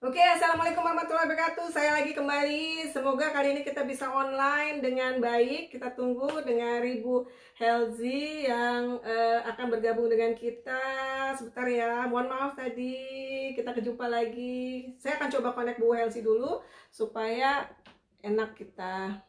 Oke, assalamualaikum warahmatullahi wabarakatuh. Saya lagi kembali. Semoga kali ini kita bisa online dengan baik. Kita tunggu dengan Ibu Helzi yang akan bergabung dengan kita sebentar ya. Mohon maaf tadi kita kejumpa lagi. Saya akan coba connect Bu Helzi dulu supaya enak kita.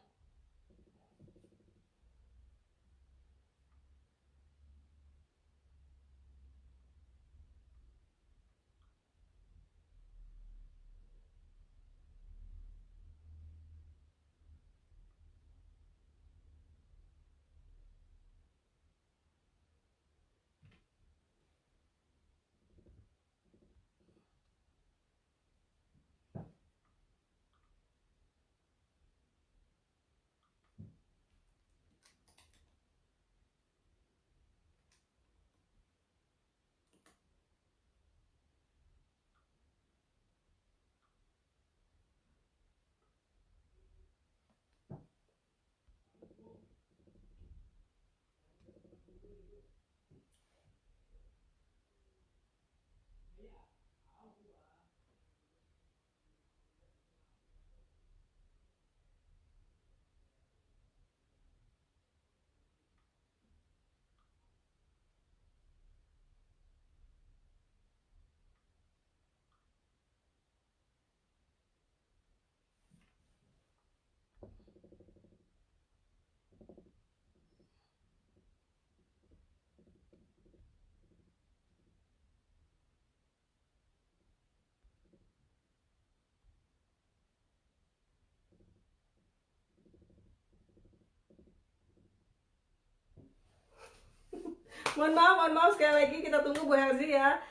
Mohon maaf sekali lagi kita tunggu Bu Helzi ya.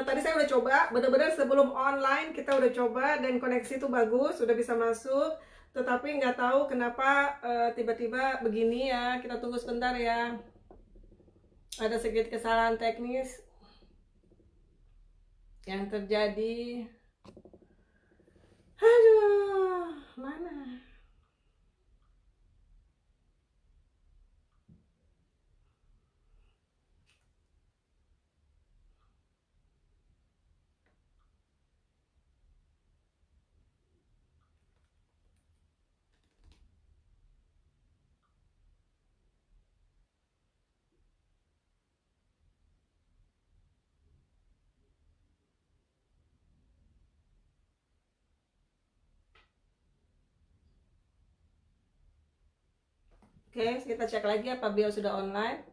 Tadi saya udah coba, benar-benar sebelum online kita udah coba dan koneksi itu bagus, sudah bisa masuk. Tetapi nggak tahu kenapa tiba-tiba begini ya. Kita tunggu sebentar ya. Ada sedikit kesalahan teknis yang terjadi. Aduh, mana? Oke, kita cek lagi apa beliau sudah online.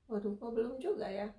Waduh, kok belum juga ya?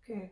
Oke.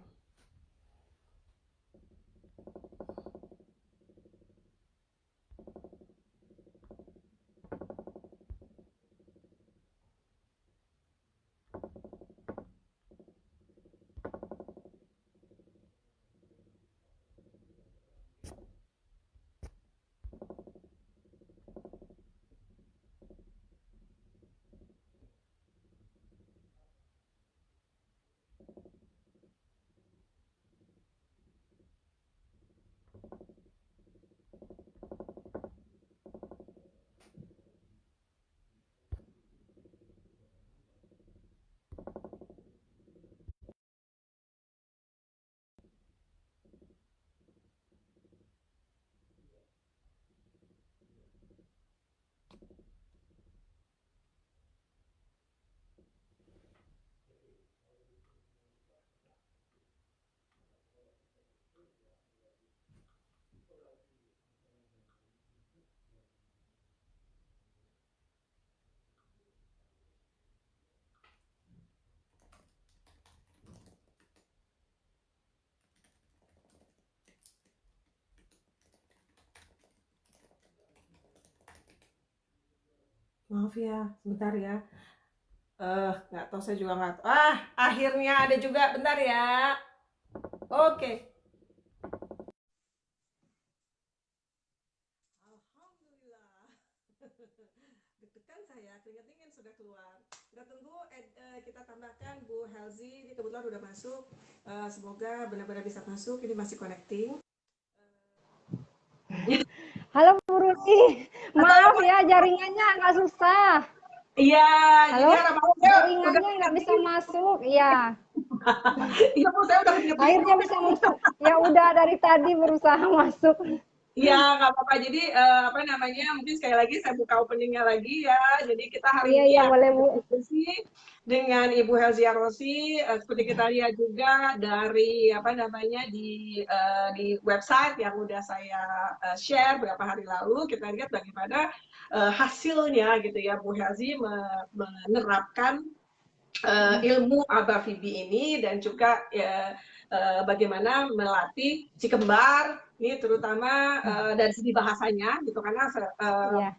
Maaf ya, sebentar ya. Nggak tahu, saya juga nggak tahu. Akhirnya ada juga, bentar ya. Oke. Alhamdulillah. Deg-degan saya, keringat dingin sudah keluar. Kita tunggu, kita tambahkan Bu Helzi. Ini kebetulan udah masuk. Semoga benar-benar bisa masuk. Ini masih connecting. Halo Bu Ruti, maaf ya jaringannya agak susah. Iya, jadi Halo, harapannya udah jaringannya nggak bisa connecting. masuk. Iya, Iya Bu, saya udah keringetin akhirnya kok. bisa masuk. Ya udah dari tadi berusaha masuk. Iya, nggak apa-apa. Jadi, apa namanya, mungkin sekali lagi saya buka openingnya lagi ya. Jadi kita hari Iya ini iya akan boleh Bu. berdiskusi dengan Ibu Helzia Rossi, seperti kita lihat juga dari apa namanya di website yang udah saya share beberapa hari lalu, kita lihat bagaimana hasilnya gitu ya, Bu Helzi menerapkan ilmu Aba Fibi ini dan juga bagaimana melatih si kembar ini terutama dari segi bahasanya gitu karena Iya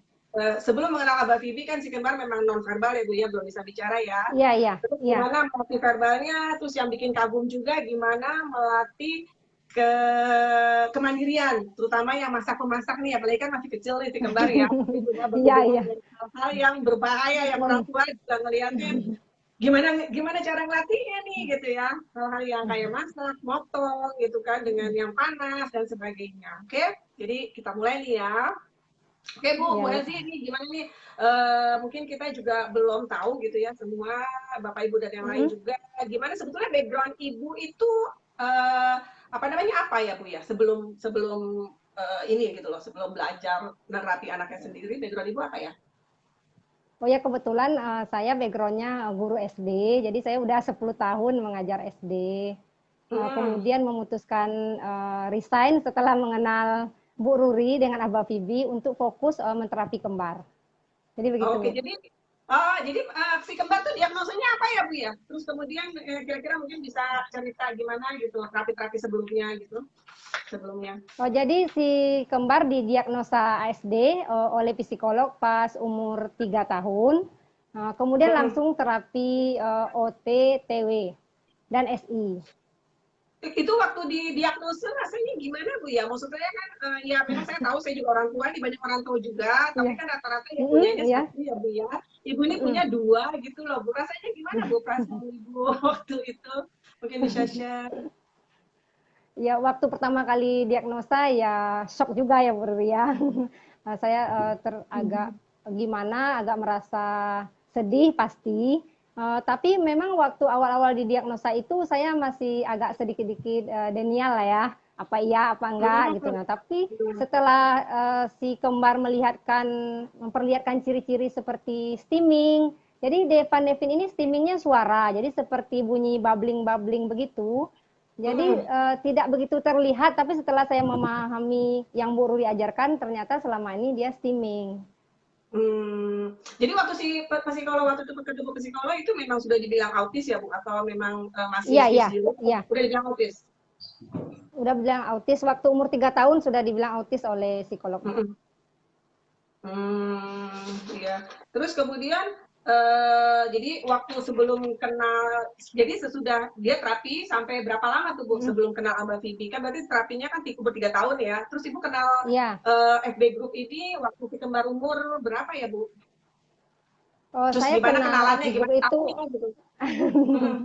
sebelum mengenal Aba Fibi kan si kembar memang non verbal ya Bu ya belum bisa bicara ya. iya iya Terus iya gimana melatih verbalnya, terus yang bikin kagum juga gimana melatih ke kemandirian, terutama yang masak-memasak nih, apalagi kan masih kecil nih si kembar ya, tapi juga iya berhubungan iya. dengan hal-hal yang berbahaya yang orang tua juga ngeliatin gimana gimana cara ngelatihnya nih gitu ya, hal-hal yang kayak masak, motong gitu kan dengan yang panas dan sebagainya. Oke, jadi kita mulai nih ya. Oke Bu Iya, Elzi ini gimana nih? Mungkin kita juga belum tahu gitu ya semua Bapak Ibu dan yang lain mm-mm. juga. Gimana sebetulnya background Ibu itu eh, apa namanya apa ya Bu ya sebelum sebelum ini gitu loh sebelum belajar nerapi anaknya sendiri background Ibu apa ya? Oh ya kebetulan saya backgroundnya guru SD, jadi saya udah 10 tahun mengajar SD. Hmm. Kemudian memutuskan resign setelah mengenal Bu Ruri dengan Abah Fibi untuk fokus menterapi kembar. Jadi begitu Oke, Bu. jadi si kembar tuh diagnosanya apa ya Bu ya? Terus kemudian kira-kira mungkin bisa cerita gimana gitu terapi-terapi sebelumnya gitu sebelumnya. Oh, jadi si kembar didiagnosa ASD oleh psikolog pas umur 3 tahun. Kemudian Hmm. langsung terapi OT, TW, dan SI. Itu waktu di diagnosa rasanya gimana Bu ya? Maksud saya kan ya memang saya tahu saya juga orang tua nih banyak orang tua juga, tapi Iya. kan rata-rata ya punyanya Iya. satu ya Bu ya. Ibu ini punya dua gitu loh Bu. Rasanya gimana Bu perasaan Ibu waktu itu? Mungkin bisa share. Ya, waktu pertama kali diagnosa ya shock juga ya Bu ya. Saya agak gimana, agak merasa sedih pasti. Tapi memang waktu awal-awal didiagnosa itu saya masih agak sedikit-sedikit denial lah ya. Apa iya, apa enggak gitu. Hmm. Nah, tapi setelah si kembar memperlihatkan ciri-ciri seperti steaming. Jadi Devan Devin ini steamingnya suara, jadi seperti bunyi bubbling-bubbling begitu. Jadi Hmm. tidak begitu terlihat, tapi setelah saya memahami yang Bu Ruri ajarkan, ternyata selama ini dia steaming. Hmm. Jadi waktu si psikolog waktu itu ketemu psikolog itu memang sudah dibilang autis ya Bu atau memang masih Iya, iya, speech dulu? iya. Udah dibilang autis. Udah bilang autis, waktu umur 3 tahun sudah dibilang autis oleh psikolognya. Hmm. Iya. Terus kemudian jadi waktu sebelum kenal, jadi sesudah dia terapi sampai berapa lama tuh Bu Mm, sebelum kenal Mbak Vivi? Kan berarti terapinya kan umur 3 tahun ya. Terus Ibu kenal iya. FB Group ini waktu kita kembar umur berapa ya Bu? Oh, Terus saya gimana kenal kenalannya, FB Group gimana itu. tahunya gitu? Mm-mm.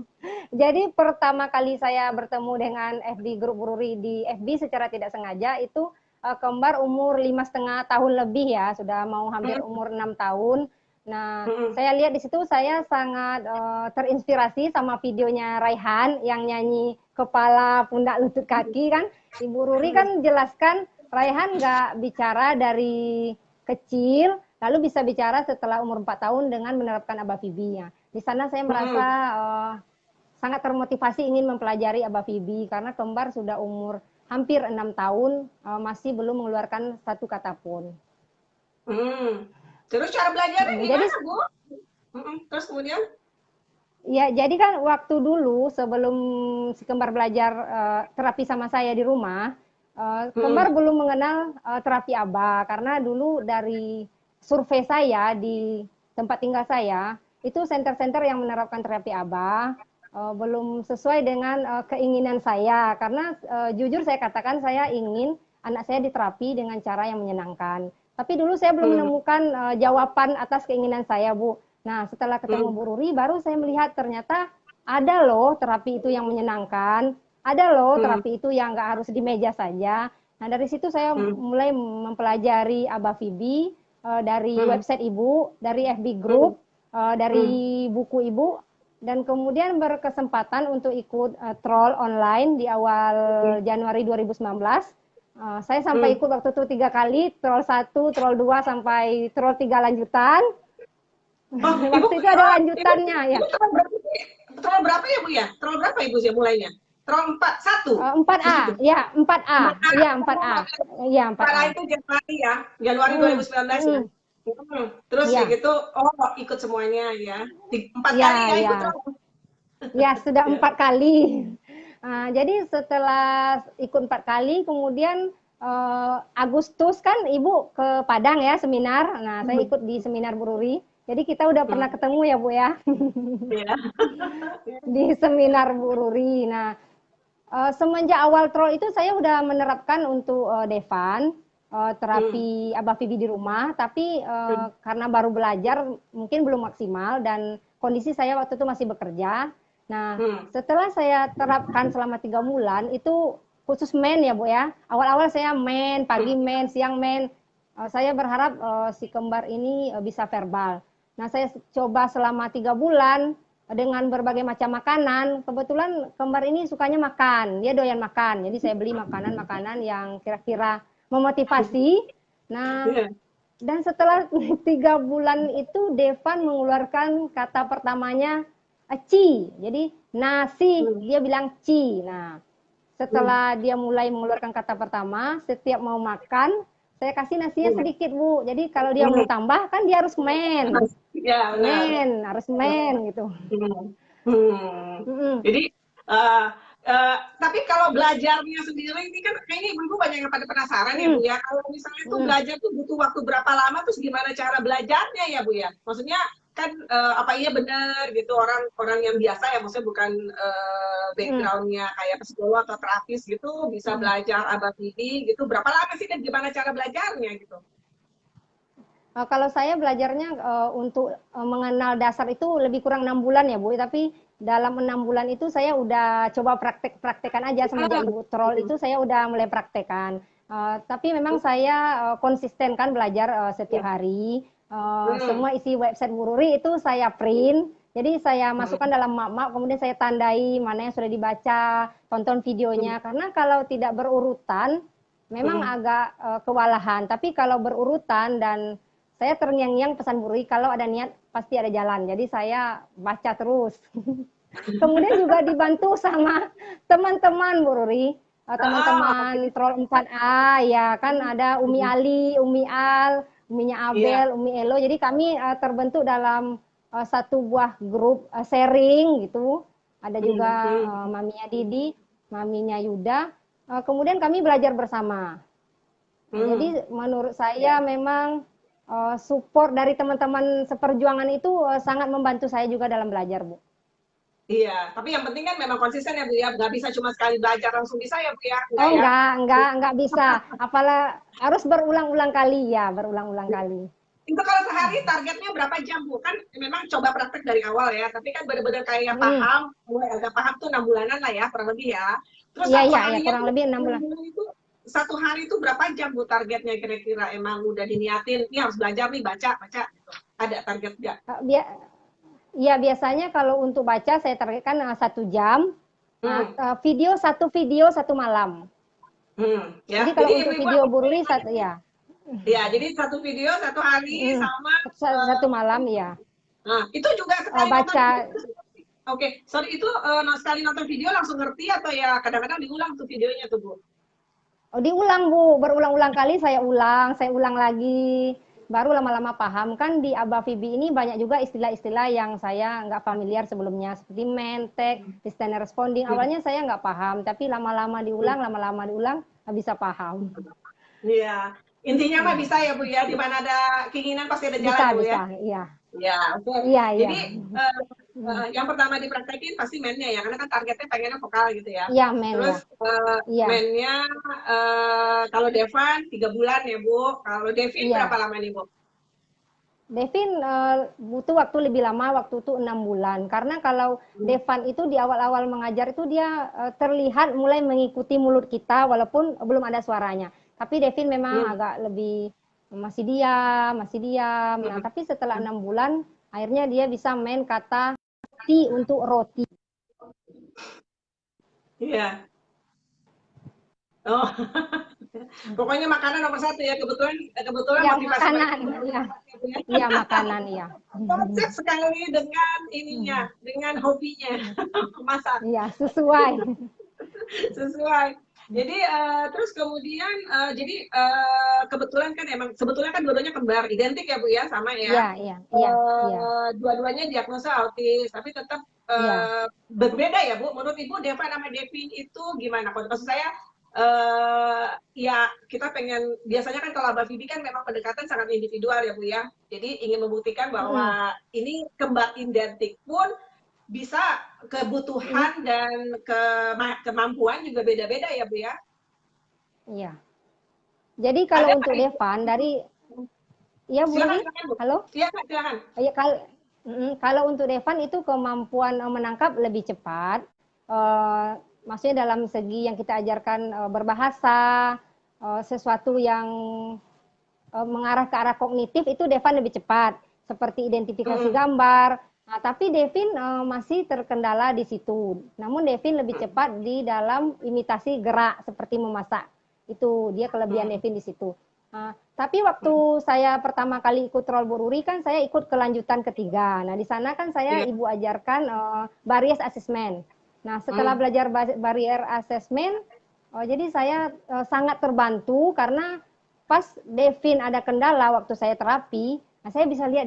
Jadi pertama kali saya bertemu dengan FB Group Bu Ruri di FB secara tidak sengaja itu kembar umur 5,5 tahun lebih ya, sudah mau hampir Mm-mm. umur 6 tahun. Nah, Mm-mm. saya lihat di situ saya sangat terinspirasi sama videonya Raihan yang nyanyi kepala, pundak, lutut, kaki kan. Ibu Ruri kan jelaskan Raihan nggak bicara dari kecil, lalu bisa bicara setelah umur 4 tahun dengan menerapkan Aba Fibi-nya. Di sana saya merasa Mm-mm. sangat termotivasi ingin mempelajari Aba Fibi karena kembar sudah umur hampir 6 tahun masih belum mengeluarkan satu kata pun. Mm. Terus cara belajarnya Jadi gimana Bu? Mm-mm. Terus kemudian? ya jadi kan waktu dulu sebelum si kembar belajar terapi sama saya di rumah, Mm. kembar belum mengenal terapi Aba karena dulu dari survei saya di tempat tinggal saya itu center-center yang menerapkan terapi ABA belum sesuai dengan keinginan saya karena jujur saya katakan saya ingin anak saya diterapi dengan cara yang menyenangkan. Tapi dulu saya belum Hmm. menemukan jawaban atas keinginan saya, Bu. Nah, setelah ketemu Hmm. Bu Ruri, baru saya melihat ternyata ada loh terapi itu yang menyenangkan, ada loh Hmm. terapi itu yang nggak harus di meja saja. Nah, dari situ saya Hmm. mulai mempelajari Aba Fibi dari Hmm. website Ibu, dari FB Hmm. Group, dari Hmm. buku Ibu, dan kemudian berkesempatan untuk ikut troll online di awal Januari 2019. Saya sampai Hmm. ikut waktu itu 3 kali, troll 1, troll 2, sampai troll 3 lanjutan. Oh, Ibu, Waktu itu ada Ibu, lanjutannya ya. Ibu troll berapa, troll berapa ya Bu ya? Troll berapa Ibu sih mulainya? Troll 4, 1 Empat di a situ. ya 4A, 4A. ya 4A, ya 4A. 4A itu Januari ya, Januari Mm, 2019 ya. mm, Terus ya ya, gitu, oh ikut semuanya ya. 4 kali ya, ya ikut ya, troll. ya sudah Ya. 4 kali. Jadi setelah ikut 4 kali, kemudian Agustus kan Ibu ke Padang ya seminar. Nah, saya Hmm. ikut di seminar Bu Ruri. Jadi kita udah pernah Hmm. ketemu ya Bu ya Ya. di seminar Bu Ruri. Nah, semenjak awal troll itu saya udah menerapkan untuk Devan Hmm. terapi Abah Fibi di rumah, tapi Hmm. karena baru belajar mungkin belum maksimal dan kondisi saya waktu itu masih bekerja. Nah, Hmm. setelah saya terapkan selama 3 bulan itu khusus men ya Bu ya. Awal-awal saya men, pagi men, siang men. Saya berharap si kembar ini bisa verbal. Nah, saya coba selama 3 bulan dengan berbagai macam makanan. Kebetulan kembar ini sukanya makan, dia doyan makan. Jadi saya beli makanan-makanan yang kira-kira memotivasi. Nah, Ya. dan setelah 3 bulan itu Devan mengeluarkan kata pertamanya ci. Jadi nasi, Hmm. dia bilang ci. Nah, Hmm. setelah dia mulai mengeluarkan kata pertama, setiap mau makan, saya kasih nasinya Hmm. sedikit, Bu. Jadi kalau dia mau Hmm. tambah, kan dia harus men. Ya benar. Harus men gitu. Hmm. Hmm. Mm-mm. Jadi, eh, tapi kalau belajarnya sendiri ini kan kayaknya ibu-ibu banyak yang pada penasaran ya Bu Mm, ya. Kalau misalnya itu mm. belajar tuh butuh waktu berapa lama, terus gimana cara belajarnya ya Bu ya? Maksudnya kan apa iya benar gitu orang-orang yang biasa ya, maksudnya bukan Mm, backgroundnya kayak psikolog atau terapis gitu bisa mm. belajar ABCD gitu. Berapa lama sih dan gimana cara belajarnya gitu? Kalau saya belajarnya untuk mengenal dasar itu lebih kurang 6 bulan ya Bu, tapi dalam 6 bulan itu saya udah coba praktek-praktekan aja semenjak Ibu troll itu saya udah mulai praktekan. Tapi memang saya konsisten kan belajar setiap hari. Hmm. Semua isi website Bu Ruri itu saya print, jadi saya masukkan dalam map-map, kemudian saya tandai mana yang sudah dibaca, tonton videonya. Karena kalau tidak berurutan, memang Hmm. agak kewalahan. Tapi kalau berurutan dan saya terngiang-ngiang pesan Bu Ruri, kalau ada niat pasti ada jalan. Jadi saya baca terus. Kemudian juga dibantu sama teman-teman Bu Ruri, Ah, oke. teman-teman Troll 4A ya kan ada Umi Hmm. Ali, Umi Al, Uminya Iya. Abel, Umi Elo. Jadi kami terbentuk dalam satu buah grup sharing gitu. Ada juga Hmm. Hmm. Maminya Didi, Maminya Yuda. Kemudian kami belajar bersama. Hmm. Jadi menurut saya memang support dari teman-teman seperjuangan itu sangat membantu saya juga dalam belajar, Bu. Iya, tapi yang penting kan memang konsisten ya Bu ya, nggak bisa cuma sekali belajar langsung bisa ya Bu ya, Oh enggak ya? enggak bisa. Apalah harus berulang-ulang kali ya, berulang-ulang kali. Itu kalau sehari targetnya berapa jam Bu? Kan memang coba praktek dari awal ya, tapi kan benar-benar kayak Hmm. paham, mulai agak paham tuh 6 bulanan lah ya, kurang lebih ya. Terus Iya, satu iya, ya, harinya kurang tuh, lebih 6 bulan. itu satu hari itu berapa jam Bu targetnya kira-kira? Emang udah diniatin, ini harus belajar nih, baca, baca gitu. Ada target nggak? Ya biasanya kalau untuk baca saya targetkan 1 jam. Hmm. Video 1 malam. Ya. Jadi Jadi kalau untuk ibu-ibu video bururi ya. ya, jadi satu video satu hari Hmm, sama 1 malam ya. nah, itu juga sekali nonton video. Baca. Oke, sorry itu sekali nonton video langsung ngerti atau ya kadang-kadang diulang tuh videonya tuh Bu? Oh, diulang Bu, berulang-ulang kali saya ulang lagi. Baru lama-lama paham kan di Aba Fibi ini banyak juga istilah-istilah yang saya nggak familiar sebelumnya seperti mentek, listener responding. Hmm. Awalnya saya nggak paham, tapi lama-lama diulang bisa paham. Iya. Intinya mah Iya. bisa ya Bu ya, di mana ada keinginan pasti ada jalan Bisa, ya Bu ya. bisa. Iya. Ya, oke. Iya, iya. Jadi Mm. yang pertama dipraktekin pasti mainnya ya, karena kan targetnya pengennya vokal gitu ya. Iya, men ya. Terus Iya. mainnya kalau Devan 3 bulan ya Bu. Kalau Devin berapa Iya. lama nih Bu? Devin butuh waktu lebih lama, waktu itu 6 bulan. Karena kalau Hmm. Devan itu di awal-awal mengajar itu dia terlihat mulai mengikuti mulut kita walaupun belum ada suaranya. Tapi Devin memang Hmm. agak lebih masih diam, masih diam. Nah, Hmm. tapi setelah 6 bulan akhirnya dia bisa main kata ti untuk roti. Iya. Oh, pokoknya makanan nomor satu ya. Kebetulan kebetulan Iya, motivasi mereka makanan. Iya, iya makanan, iya. konsep sekali dengan ininya, dengan hobinya masak. Iya, sesuai. Sesuai. Jadi terus kemudian jadi kebetulan kan emang sebetulnya kan dua-duanya kembar, identik ya Bu ya, sama Iya, ya. iya, iya, iya, Dua-duanya diagnosa autis, tapi tetap iya. berbeda ya Bu. Menurut Ibu Deva sama Devin itu gimana? Kalau maksud saya ya kita pengen biasanya kan kalau Abah Bibi kan memang pendekatan sangat individual ya Bu ya. Jadi ingin membuktikan Mm-mm. bahwa ini kembar identik pun bisa Mm, kebutuhan dan kemampuan juga beda-beda ya Bu ya. iya. Jadi Ada kalau nggak untuk Ibu? Devan dari ya Bu Silakan Ruri, silakan Bu. halo? Iya Kak, silakan. Ya, kalau untuk Devan itu kemampuan menangkap lebih cepat. Eh, Maksudnya dalam segi yang kita ajarkan berbahasa, sesuatu yang mengarah ke arah kognitif itu Devan lebih cepat, seperti identifikasi Mm-mm. gambar. Nah, tapi Devin masih terkendala di situ. Namun Devin lebih cepat di dalam imitasi gerak seperti memasak. Itu dia kelebihan Mm-mm. Devin di situ. Tapi waktu saya pertama kali ikut Rol Boruri kan saya ikut kelanjutan ketiga. Nah, di sana kan saya Iya. ibu ajarkan barrier assessment. Nah, setelah Mm. belajar barrier assessment, jadi saya sangat terbantu karena pas Devin ada kendala waktu saya terapi, nah saya bisa lihat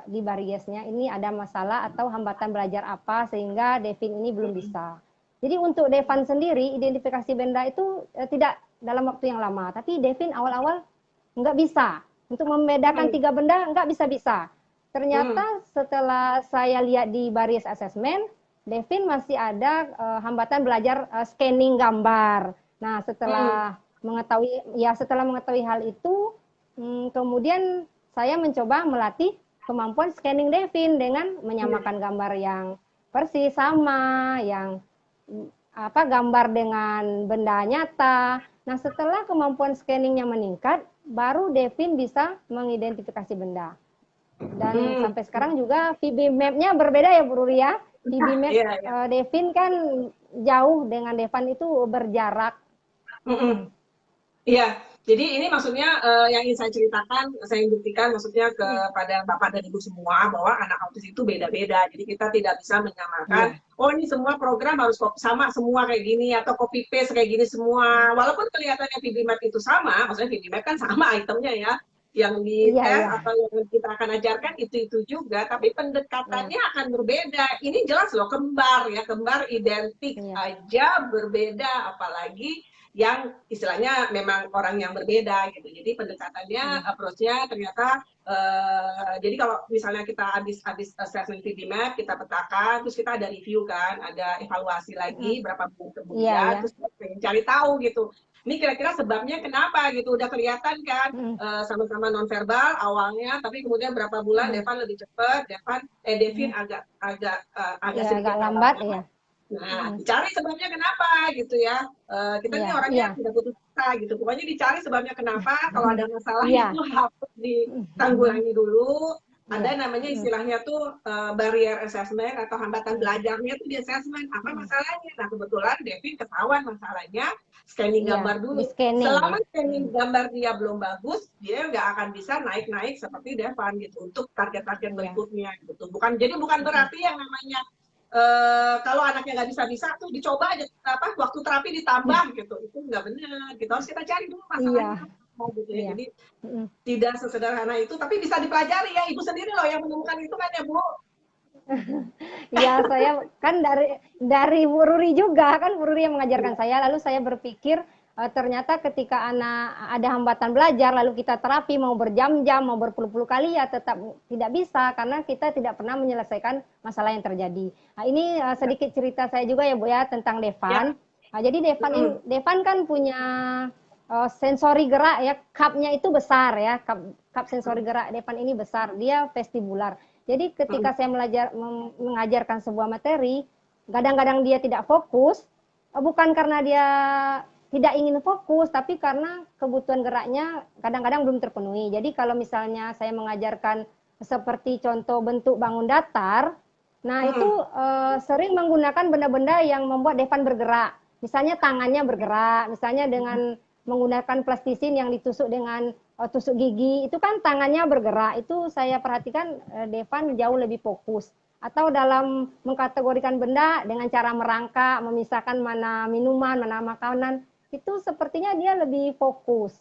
di bariesnya ini ada masalah atau hambatan belajar apa sehingga Devin ini belum bisa. Jadi untuk Devan sendiri identifikasi benda itu tidak dalam waktu yang lama, tapi Devin awal-awal nggak bisa untuk membedakan Mm. 3 benda nggak bisa-bisa. Mm. Ternyata setelah saya lihat di baris assessment, Devin masih ada hambatan belajar scanning gambar. Nah, Mm. setelah mengetahui hal itu, kemudian saya mencoba melatih kemampuan scanning Devin dengan Iya. menyamakan gambar yang persis sama, yang gambar dengan benda nyata. Nah, setelah kemampuan scanningnya meningkat, baru Devin bisa mengidentifikasi benda. Dan Mm. sampai sekarang juga VB Map-nya berbeda ya Bu Ruri ya. VB Map Iya, iya. Devin kan jauh dengan Devan itu berjarak. Mm-mm. Iya, jadi ini maksudnya yang ingin saya ceritakan, saya buktikan maksudnya kepada Bapak dan Ibu semua bahwa anak autis itu beda-beda. Jadi kita tidak bisa menyamakan, Iya. oh ini semua program harus sama semua kayak gini atau copy paste kayak gini semua. Walaupun kelihatannya VB Map itu sama, maksudnya VB Map kan sama itemnya ya, yang Iya, dites iya. atau yang kita akan ajarkan itu juga, tapi Iya. pendekatannya akan berbeda. Ini jelas loh kembar ya, kembar identik Iya. aja berbeda, apalagi yang istilahnya memang orang yang berbeda gitu. Jadi pendekatannya, Iya. approach-nya ternyata jadi kalau misalnya kita habis assessment 3D map, kita petakan, terus kita ada review kan, ada evaluasi lagi berapa bulan Iya, kemudian, iya. terus kita pengen cari tahu gitu. Ini kira-kira sebabnya kenapa gitu, udah kelihatan kan Mm, sama-sama nonverbal awalnya, tapi kemudian berapa bulan mm, Devan lebih cepat, Devin mm. agak Iya, agak sedikit lambat lambat. ya. Nah, Mm, dicari sebabnya kenapa gitu ya. Kita iya, ini orangnya iya. tidak putus asa gitu. Pokoknya dicari sebabnya kenapa. Kalau ada masalah itu Iya. harus ditanggulangi dulu. Iya. Ada namanya Mm, istilahnya tuh barrier assessment atau hambatan iya. belajarnya tuh di assessment. Apa Mm, masalahnya? Nah, kebetulan Devin ketahuan masalahnya scanning iya, gambar di dulu. scanning ya. Selama scanning Mm, gambar dia belum bagus, dia nggak akan bisa naik-naik seperti Devan gitu untuk target-target iya. berikutnya gitu. Bukan Mm, berarti yang namanya kalau anaknya nggak bisa tuh dicoba aja apa waktu terapi ditambah gitu itu nggak benar gitu harus kita cari dulu masalahnya iya, apa gitu ya iya. jadi Mm. tidak sesederhana itu tapi bisa dipelajari ya ibu sendiri loh yang menemukan itu kan ya bu. Ya, saya kan dari Bu Ruri juga, kan Bu Ruri yang mengajarkan saya, lalu saya berpikir, ternyata ketika anak ada hambatan belajar, lalu kita terapi mau berjam-jam, mau berpuluh-puluh kali ya tetap tidak bisa karena kita tidak pernah menyelesaikan masalah yang terjadi. Nah, ini sedikit cerita saya juga ya Bu ya tentang Ya. Devan. Nah, jadi Devan kan punya sensori gerak ya, cupnya itu besar ya, cup sensori gerak Devan ini besar, dia vestibular. Jadi ketika saya mengajarkan sebuah materi, kadang-kadang dia tidak fokus, bukan karena dia tidak ingin fokus, tapi karena kebutuhan geraknya kadang-kadang belum terpenuhi. Jadi kalau misalnya saya mengajarkan seperti contoh bentuk bangun datar, nah itu sering menggunakan benda-benda yang membuat Devan bergerak. Misalnya tangannya bergerak, misalnya dengan menggunakan plastisin yang ditusuk dengan tusuk gigi, itu kan tangannya bergerak. Itu saya perhatikan Devan jauh lebih fokus. Atau dalam mengkategorikan benda dengan cara merangkak, memisahkan mana minuman, mana makanan, itu sepertinya dia lebih fokus.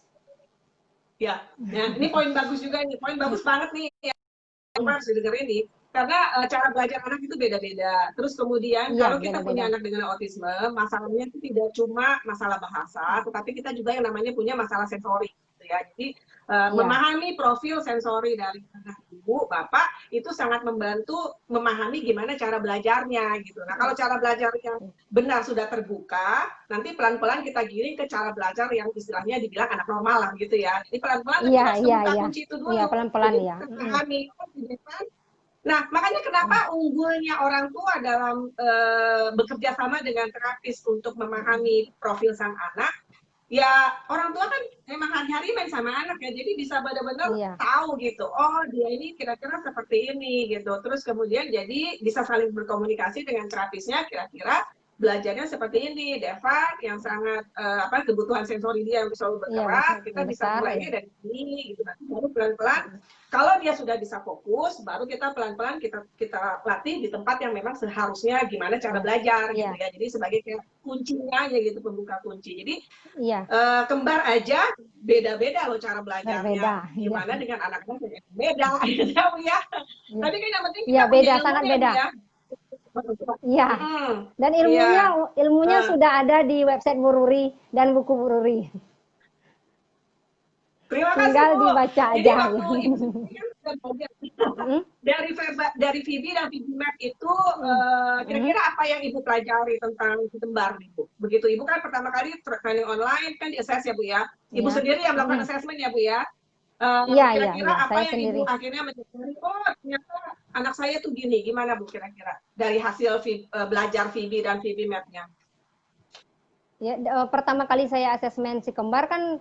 Ya, nah ini poin bagus juga nih, poin bagus banget nih ya, harus didengerin nih. Karena cara belajar anak itu beda-beda. Terus kemudian Iya, kalau kita punya beda-beda. anak dengan autisme, masalahnya itu tidak cuma masalah bahasa, tetapi kita juga yang namanya punya masalah sensori. Gitu ya. Jadi Iya, memahami profil sensori dari anak ibu, bapak itu sangat membantu memahami gimana cara belajarnya gitu. Nah kalau cara belajar yang benar sudah terbuka, nanti pelan-pelan kita giring ke cara belajar yang istilahnya dibilang anak normal lah gitu ya. Jadi pelan-pelan tapi iya, harus iya, kebuka iya. kunci itu Iya, dulu. pelan-pelan Jadi ya. kita pahami. Nah, makanya kenapa unggulnya orang tua dalam bekerja sama dengan terapis untuk memahami profil sang anak, ya orang tua kan memang hari-hari main sama anak ya, jadi bisa benar-benar Iya, tahu gitu, oh dia ini kira-kira seperti ini gitu. Terus kemudian jadi bisa saling berkomunikasi dengan terapisnya, kira-kira belajarnya seperti ini. Devan yang sangat kebutuhan sensori dia yang selalu iya besar, bergerak, kita bisa besar ya. mulainya dari sini gitu. Nanti baru pelan-pelan kalau dia sudah bisa fokus, baru kita pelan-pelan kita latih di tempat yang memang seharusnya gimana cara Iya, belajar iya, gitu ya. Jadi sebagai kayak kuncinya aja gitu, pembuka kunci. Jadi iya, kembar aja beda-beda loh cara berbeda. belajarnya. Iya, Gimana dengan anak-anak yang beda gitu ya. iya, Tapi kan yang penting iya kita punya beda, sangat ilmunya Bu beda. ya. Iya, dan Iya. ilmunya Uh, sudah ada di website Bururi dan buku Bururi. Terima kasih Tinggal Bu. dibaca Jadi aja. waktu Ibu kan sudah belajar dari Vivi dan Vivi Map itu kira-kira apa yang Ibu pelajari tentang kembar Ibu? Begitu Ibu kan pertama kali training online kan di assess ya Bu ya. Ibu Ya, sendiri yang melakukan assessment ya Bu ya. iya, iya, Kira-kira iya, apa saya yang Ibu sendiri. akhirnya mencari? Oh ternyata anak saya tuh gini. Gimana Bu kira-kira dari hasil belajar Vivi dan Vivi Map-nya? Ya, pertama kali saya asesmen si kembar kan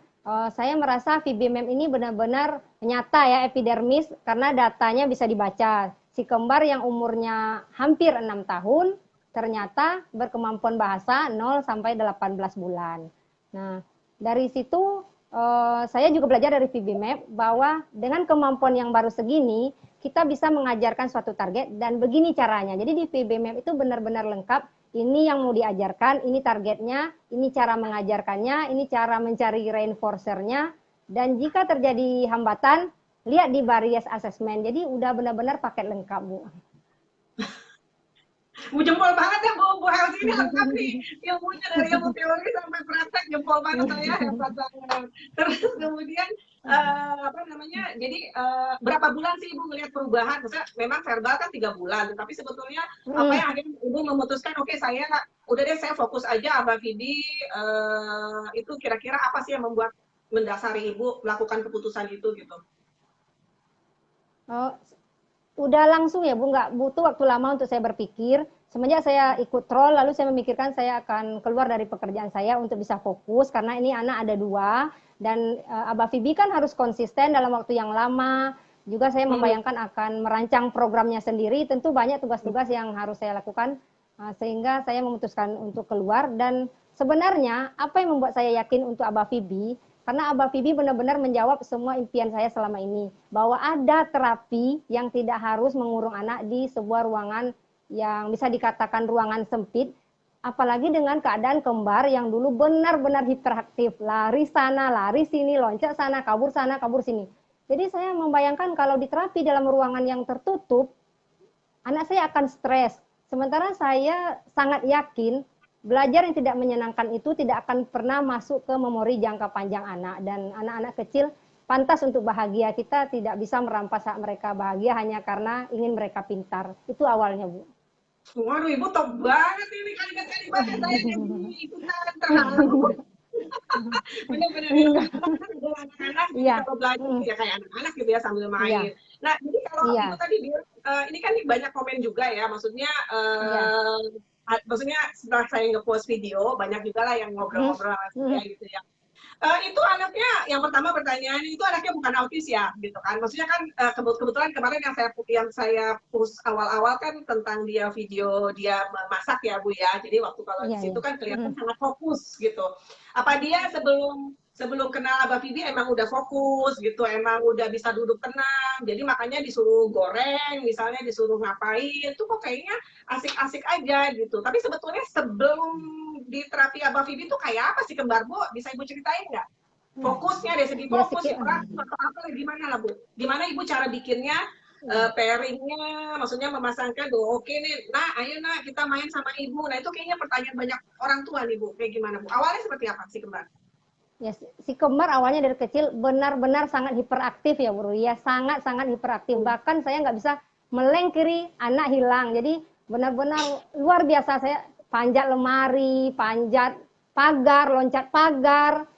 saya merasa VBMM ini benar-benar nyata ya epidermis karena datanya bisa dibaca. Si kembar yang umurnya hampir 6 tahun ternyata berkemampuan bahasa 0 sampai 18 bulan. Nah, dari situ saya juga belajar dari VBMap bahwa dengan kemampuan yang baru segini kita bisa mengajarkan suatu target dan begini caranya. Jadi di VBMap itu benar-benar lengkap ini yang mau diajarkan, ini targetnya, ini cara mengajarkannya, ini cara mencari reinforcernya, dan jika terjadi hambatan, lihat di various assessment. Jadi udah benar-benar paket lengkap, Bu. Bu jempol banget ya Bu Helsi ini lengkap nih ilmunya dari ilmu teori sampai praktek jempol banget saya hebat banget. Terus kemudian apa namanya? Jadi berapa bulan sih Ibu melihat perubahan? Maksudnya memang verbal kan 3 bulan, tapi sebetulnya apa yang akhirnya Ibu memutuskan oke saya udah deh saya fokus aja sama Vidi itu kira-kira apa sih yang membuat mendasari Ibu melakukan keputusan itu gitu? Oh, udah langsung ya Bu, nggak butuh waktu lama untuk saya berpikir. Semenjak saya ikut troll, lalu saya memikirkan saya akan keluar dari pekerjaan saya untuk bisa fokus karena ini anak ada 2 dan Abah Fibi kan harus konsisten dalam waktu yang lama. Juga saya membayangkan akan merancang programnya sendiri, tentu banyak tugas-tugas yang harus saya lakukan sehingga saya memutuskan untuk keluar dan sebenarnya apa yang membuat saya yakin untuk Abah Fibi karena Abah Fibi benar-benar menjawab semua impian saya selama ini. Bahwa ada terapi yang tidak harus mengurung anak di sebuah ruangan yang bisa dikatakan ruangan sempit. Apalagi dengan keadaan kembar yang dulu benar-benar hiperaktif. Lari sana, lari sini, loncat sana, kabur sini. Jadi saya membayangkan kalau diterapi dalam ruangan yang tertutup, anak saya akan stres. Sementara saya sangat yakin belajar yang tidak menyenangkan itu tidak akan pernah masuk ke memori jangka panjang anak, dan anak-anak kecil pantas untuk bahagia. Kita tidak bisa merampas hak mereka bahagia hanya karena ingin mereka pintar. Itu awalnya, Bu. Waduh, Ibu top banget ini kalimat-kalimat saya jadi ikutan terharu. Benar-benar ya. Enggak. Kalau anak-anak jadi Iya. kalau belajar Mm, ya kayak anak-anak gitu ya sambil iya. main. Nah, jadi kalau Ibu Iya. tadi bilang ini kan banyak komen juga ya, maksudnya Iya. maksudnya setelah saya ngepost video banyak juga lah yang Mm, ngobrol-ngobrol sama saya mm, gitu ya. Itu anaknya yang pertama pertanyaan itu anaknya bukan autis ya gitu kan, maksudnya kan kebetulan kemarin yang saya post awal-awal kan tentang dia video dia memasak ya Bu ya, jadi waktu kalau iya, di iya. situ kan Mm, kelihatan sangat fokus gitu. Apa dia sebelum sebelum kenal Abah Vivi emang udah fokus gitu, emang udah bisa duduk tenang, jadi makanya disuruh goreng misalnya, disuruh ngapain tuh kok kayaknya asik-asik aja gitu. Tapi sebetulnya sebelum di terapi Abah Vivi tuh kayak apa sih kembar Bu? Bisa Ibu ceritain nggak? mm. Fokusnya dari segi Ya, fokus, hiperaktif atau apa gimana lah Bu? Gimana Ibu cara bikinnya, iya. pairingnya, maksudnya memasangkan, oh, oke nih, nah ayo nak kita main sama Ibu. Nah itu kayaknya pertanyaan banyak orang tua nih Bu, kayak gimana Bu? Awalnya seperti apa sih kembar? Ya, si kembar awalnya dari kecil benar-benar sangat hiperaktif ya, Bu. Ya, sangat-sangat hiperaktif. Hmm. Bahkan saya nggak bisa meleng kiri, anak hilang. Jadi benar-benar luar biasa, saya panjat lemari, panjat pagar, loncat pagar.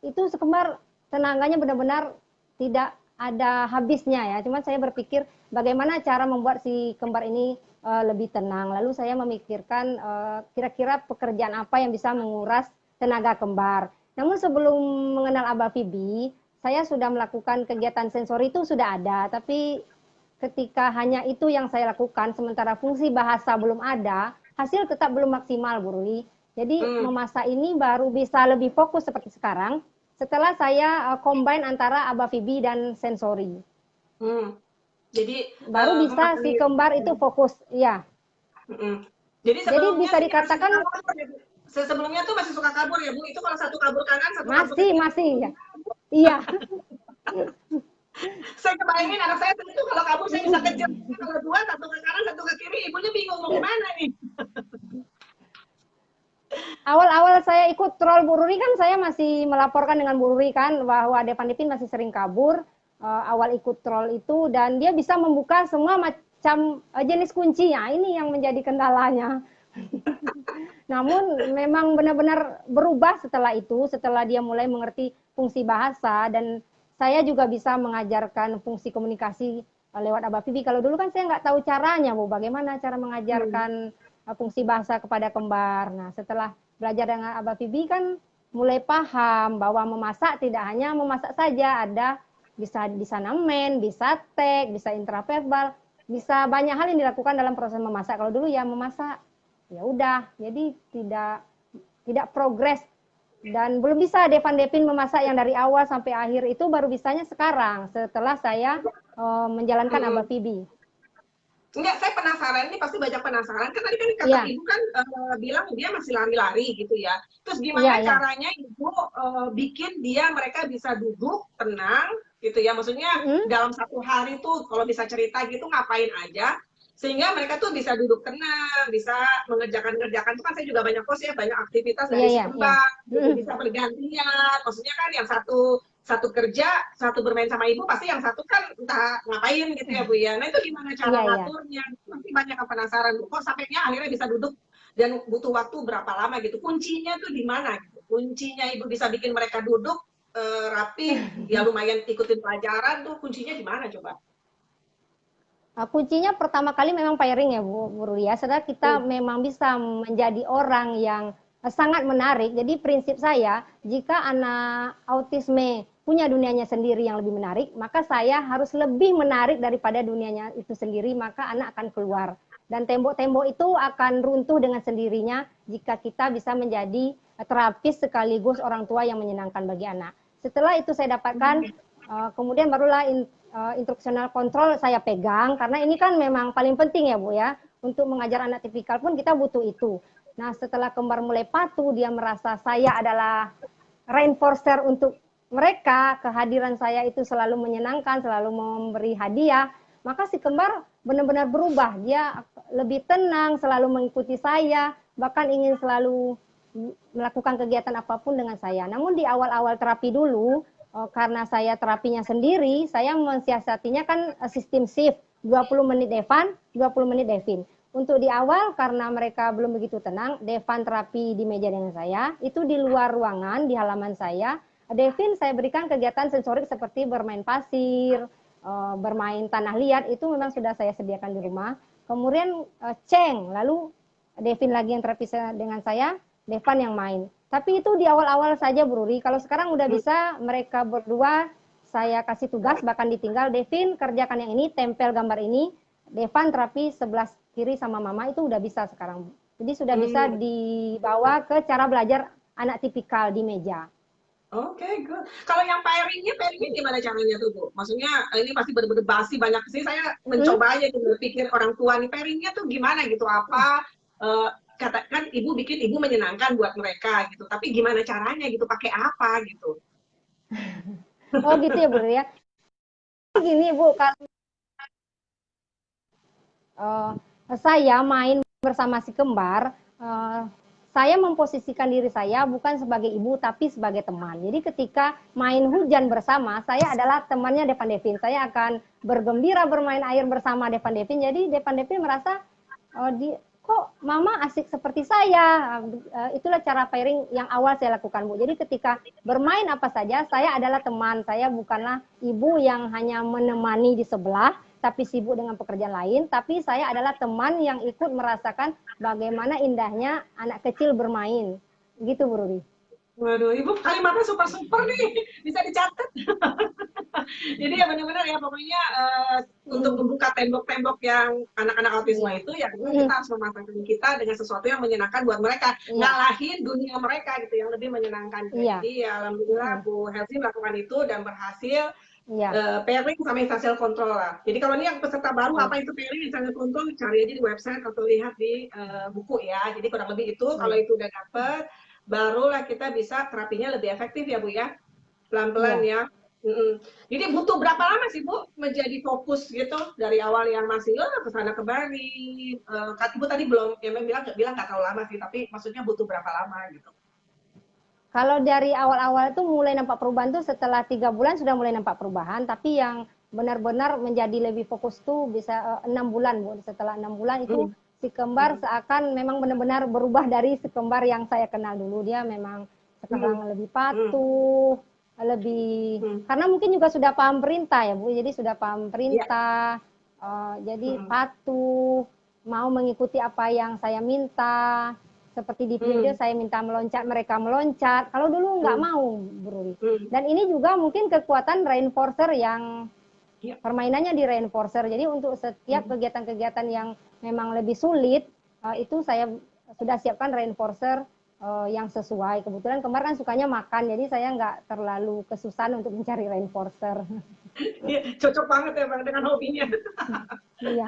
Itu sekembar tenaganya benar-benar tidak ada habisnya ya. Cuman saya berpikir bagaimana cara membuat si kembar ini lebih tenang. Lalu saya memikirkan kira-kira pekerjaan apa yang bisa menguras tenaga kembar. Namun sebelum mengenal Abah Vibi, saya sudah melakukan kegiatan sensori itu sudah ada, tapi ketika hanya itu yang saya lakukan, sementara fungsi bahasa belum ada, hasil tetap belum maksimal, Bu Ruli. Jadi Hmm. memasak ini baru bisa lebih fokus seperti sekarang, setelah saya combine antara Abah Vibi dan sensori. Hmm. Jadi Baru bisa si memahami. kembar itu fokus, ya. Mm-mm. Jadi Jadi sebelumnya bisa ini masih dikatakan suka kabur ya Bu? Sebelumnya tuh masih suka kabur ya Bu? Itu kalau satu kabur kanan, satu kabur ke kiri. masih ya. Iya. Saya kebayangin anak saya itu kalau kabur saya bisa kejar. Kalau dua, satu ke kanan, satu ke kiri, ibunya bingung mau kemana nih. Awal-awal saya ikut troll Bu Ruri kan saya masih melaporkan dengan Bu Ruri kan bahwa Devan Dipin masih sering kabur awal ikut troll itu, dan dia bisa membuka semua macam jenis kuncinya. Ini yang menjadi kendalanya. Namun memang benar-benar berubah setelah itu, setelah dia mulai mengerti fungsi bahasa, dan saya juga bisa mengajarkan fungsi komunikasi lewat Abah Vivi. Kalau dulu kan saya nggak tahu caranya, Bu, bagaimana cara mengajarkan fungsi bahasa kepada kembar. Nah, setelah belajar dengan Abah Vivi kan mulai paham bahwa memasak tidak hanya memasak saja, ada bisa disanamen, bisa tek, bisa intraverbal, bisa banyak hal yang dilakukan dalam proses memasak. Kalau dulu ya memasak ya udah, jadi tidak progres, dan belum bisa Devan Depin memasak yang dari awal sampai akhir. Itu baru bisanya sekarang setelah saya menjalankan Abah Vibi. Enggak, saya penasaran, ini pasti banyak penasaran. Kan tadi kan kata Iya, Ibu kan bilang dia masih lari-lari gitu ya. Terus iya, gimana iya. caranya Ibu bikin mereka bisa duduk tenang gitu ya. Maksudnya Mm-mm. dalam satu hari tuh kalau bisa cerita gitu ngapain aja sehingga mereka tuh bisa duduk tenang, bisa mengerjakan itu kan saya juga banyak post ya, banyak aktivitas Iya, dari si iya, iya. kembar, gitu, Mm-mm. bisa bergantian. Maksudnya kan yang satu satu kerja, satu bermain sama ibu, pasti yang satu kan entah ngapain gitu ya Bu ya. Nah itu gimana cara Iya, iya. ngaturnya? Pasti banyak yang penasaran, kok sampainya akhirnya bisa duduk dan butuh waktu berapa lama gitu. Kuncinya tuh di mana gitu? Kuncinya Ibu bisa bikin mereka duduk rapi, ya lumayan ikutin pelajaran tuh kuncinya di mana coba? Kuncinya pertama kali memang pairing ya Bu Ruli ya. Setelah kita Hmm. memang bisa menjadi orang yang sangat menarik. Jadi prinsip saya, jika anak autisme punya dunianya sendiri yang lebih menarik, maka saya harus lebih menarik daripada dunianya itu sendiri, maka anak akan keluar. Dan tembok-tembok itu akan runtuh dengan sendirinya jika kita bisa menjadi terapis sekaligus orang tua yang menyenangkan bagi anak. Setelah itu saya dapatkan, kemudian barulah instruksional kontrol saya pegang, karena ini kan memang paling penting ya Bu ya. Untuk mengajar anak tipikal pun kita butuh itu. Nah, setelah kembar mulai patuh, dia merasa saya adalah reinforcer untuk mereka, kehadiran saya itu selalu menyenangkan, selalu memberi hadiah, maka si kembar benar-benar berubah. Dia lebih tenang, selalu mengikuti saya, bahkan ingin selalu melakukan kegiatan apapun dengan saya. Namun di awal-awal terapi dulu, karena saya terapinya sendiri, saya mensiasatinya kan sistem shift, 20 menit Devan, 20 menit Devin. Untuk di awal karena mereka belum begitu tenang, Devan terapi di meja dengan saya, itu di luar ruangan, di halaman saya. Devin saya berikan kegiatan sensorik seperti bermain pasir, bermain tanah liat, itu memang sudah saya sediakan di rumah. Kemudian Ceng, lalu Devin lagi yang terapi dengan saya, Devan yang main. Tapi itu di awal-awal saja Bu Ruri. Kalau sekarang udah bisa mereka berdua saya kasih tugas bahkan ditinggal, Devin kerjakan yang ini, tempel gambar ini, Devan terapi sebelah kiri sama mama, itu udah bisa sekarang. Jadi sudah bisa dibawa ke cara belajar anak tipikal di meja. Oke, good. Kalau yang pairingnya gimana caranya tuh, Bu? Maksudnya ini pasti bener-bener basi banyak sih. Saya mencoba aja gitu, berpikir orang tua nih pairingnya tuh gimana gitu? Apa katakan ibu menyenangkan buat mereka gitu. Tapi gimana caranya gitu? Pakai apa gitu? Oh gitu ya Bu Ruri ya. Gini Bu, kalau saya main bersama si kembar, saya memposisikan diri saya bukan sebagai ibu tapi sebagai teman. Jadi ketika main hujan bersama, saya adalah temannya Devan Devin. Saya akan bergembira bermain air bersama Devan Devin. Jadi Devan Devin merasa kok mama asik seperti saya. Itulah cara pairing yang awal saya lakukan Bu. Jadi ketika bermain apa saja, saya adalah teman. Saya bukanlah ibu yang hanya menemani di sebelah tapi sibuk dengan pekerjaan lain, tapi saya adalah teman yang ikut merasakan bagaimana indahnya anak kecil bermain. Gitu Bu Ruri. Waduh, ibu kalimatnya super-super nih, bisa dicatat. Jadi ya benar-benar ya pokoknya untuk membuka tembok-tembok yang anak-anak autisme itu ya kita harus mematangkan kita dengan sesuatu yang menyenangkan buat mereka, ngalahin dunia mereka gitu yang lebih menyenangkan. Jadi ya alhamdulillah Bu Helsi melakukan itu dan berhasil pairing sama instansial control lah. Jadi kalau ini yang peserta baru apa itu pairing instansial control, cari aja di website atau lihat di buku ya. Jadi kurang lebih itu kalau itu udah dapet, barulah kita bisa terapinya lebih efektif ya Bu ya, pelan-pelan ya. Jadi butuh berapa lama sih Bu menjadi fokus gitu dari awal yang masih kesana kemari? Ibu tadi belum ya bilang nggak terlalu lama sih, tapi maksudnya butuh berapa lama gitu? Kalau dari awal-awal itu mulai nampak perubahan tuh setelah 3 bulan sudah mulai nampak perubahan, tapi yang benar-benar menjadi lebih fokus tuh bisa 6 bulan Bu. Setelah 6 bulan itu si kembar seakan memang benar-benar berubah dari si kembar yang saya kenal dulu. Dia memang sekarang lebih patuh, lebih karena mungkin juga sudah paham perintah ya Bu. Jadi sudah paham perintah, jadi patuh, mau mengikuti apa yang saya minta. Seperti di video saya minta meloncat, mereka meloncat. Kalau dulu nggak mau, Bro. Dan ini juga mungkin kekuatan reinforcer yang permainannya di reinforcer. Jadi untuk setiap kegiatan-kegiatan yang memang lebih sulit, itu saya sudah siapkan reinforcer yang sesuai. Kebetulan kemarin kan sukanya makan, jadi saya nggak terlalu kesusahan untuk mencari reinforcer. Iya, cocok banget ya Bang dengan hobinya. Iya.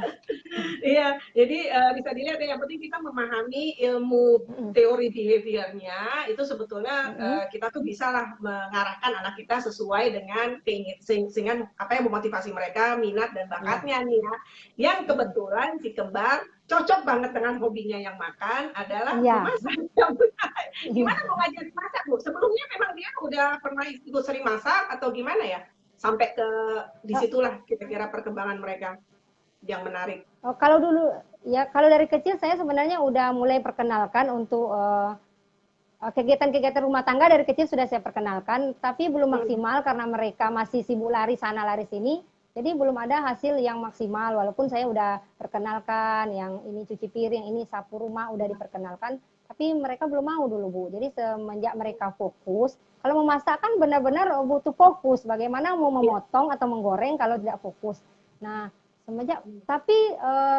Iya, jadi bisa dilihat ya, yang penting kita memahami ilmu teori behaviornya, itu sebetulnya kita tuh bisa lah mengarahkan anak kita sesuai dengan keinginan apa yang memotivasi mereka, minat dan bakatnya nih ya. Yang kebetulan si kembar cocok banget dengan hobinya yang makan adalah memasak. Gimana mau ngajarin masak Bu? Sebelumnya memang dia udah pernah ikut sering masak atau gimana ya? Sampai ke disitulah kira-kira perkembangan mereka yang menarik. Kalau dulu ya, kalau dari kecil saya sebenarnya udah mulai perkenalkan untuk kegiatan-kegiatan rumah tangga dari kecil sudah saya perkenalkan, tapi belum maksimal karena mereka masih sibuk lari sana lari sini. Jadi belum ada hasil yang maksimal, walaupun saya udah perkenalkan, yang ini cuci piring, ini sapu rumah udah diperkenalkan, tapi mereka belum mau dulu Bu. Jadi semenjak mereka fokus, kalau memasak kan benar-benar butuh fokus, bagaimana mau memotong atau menggoreng kalau tidak fokus. Nah, semenjak, tapi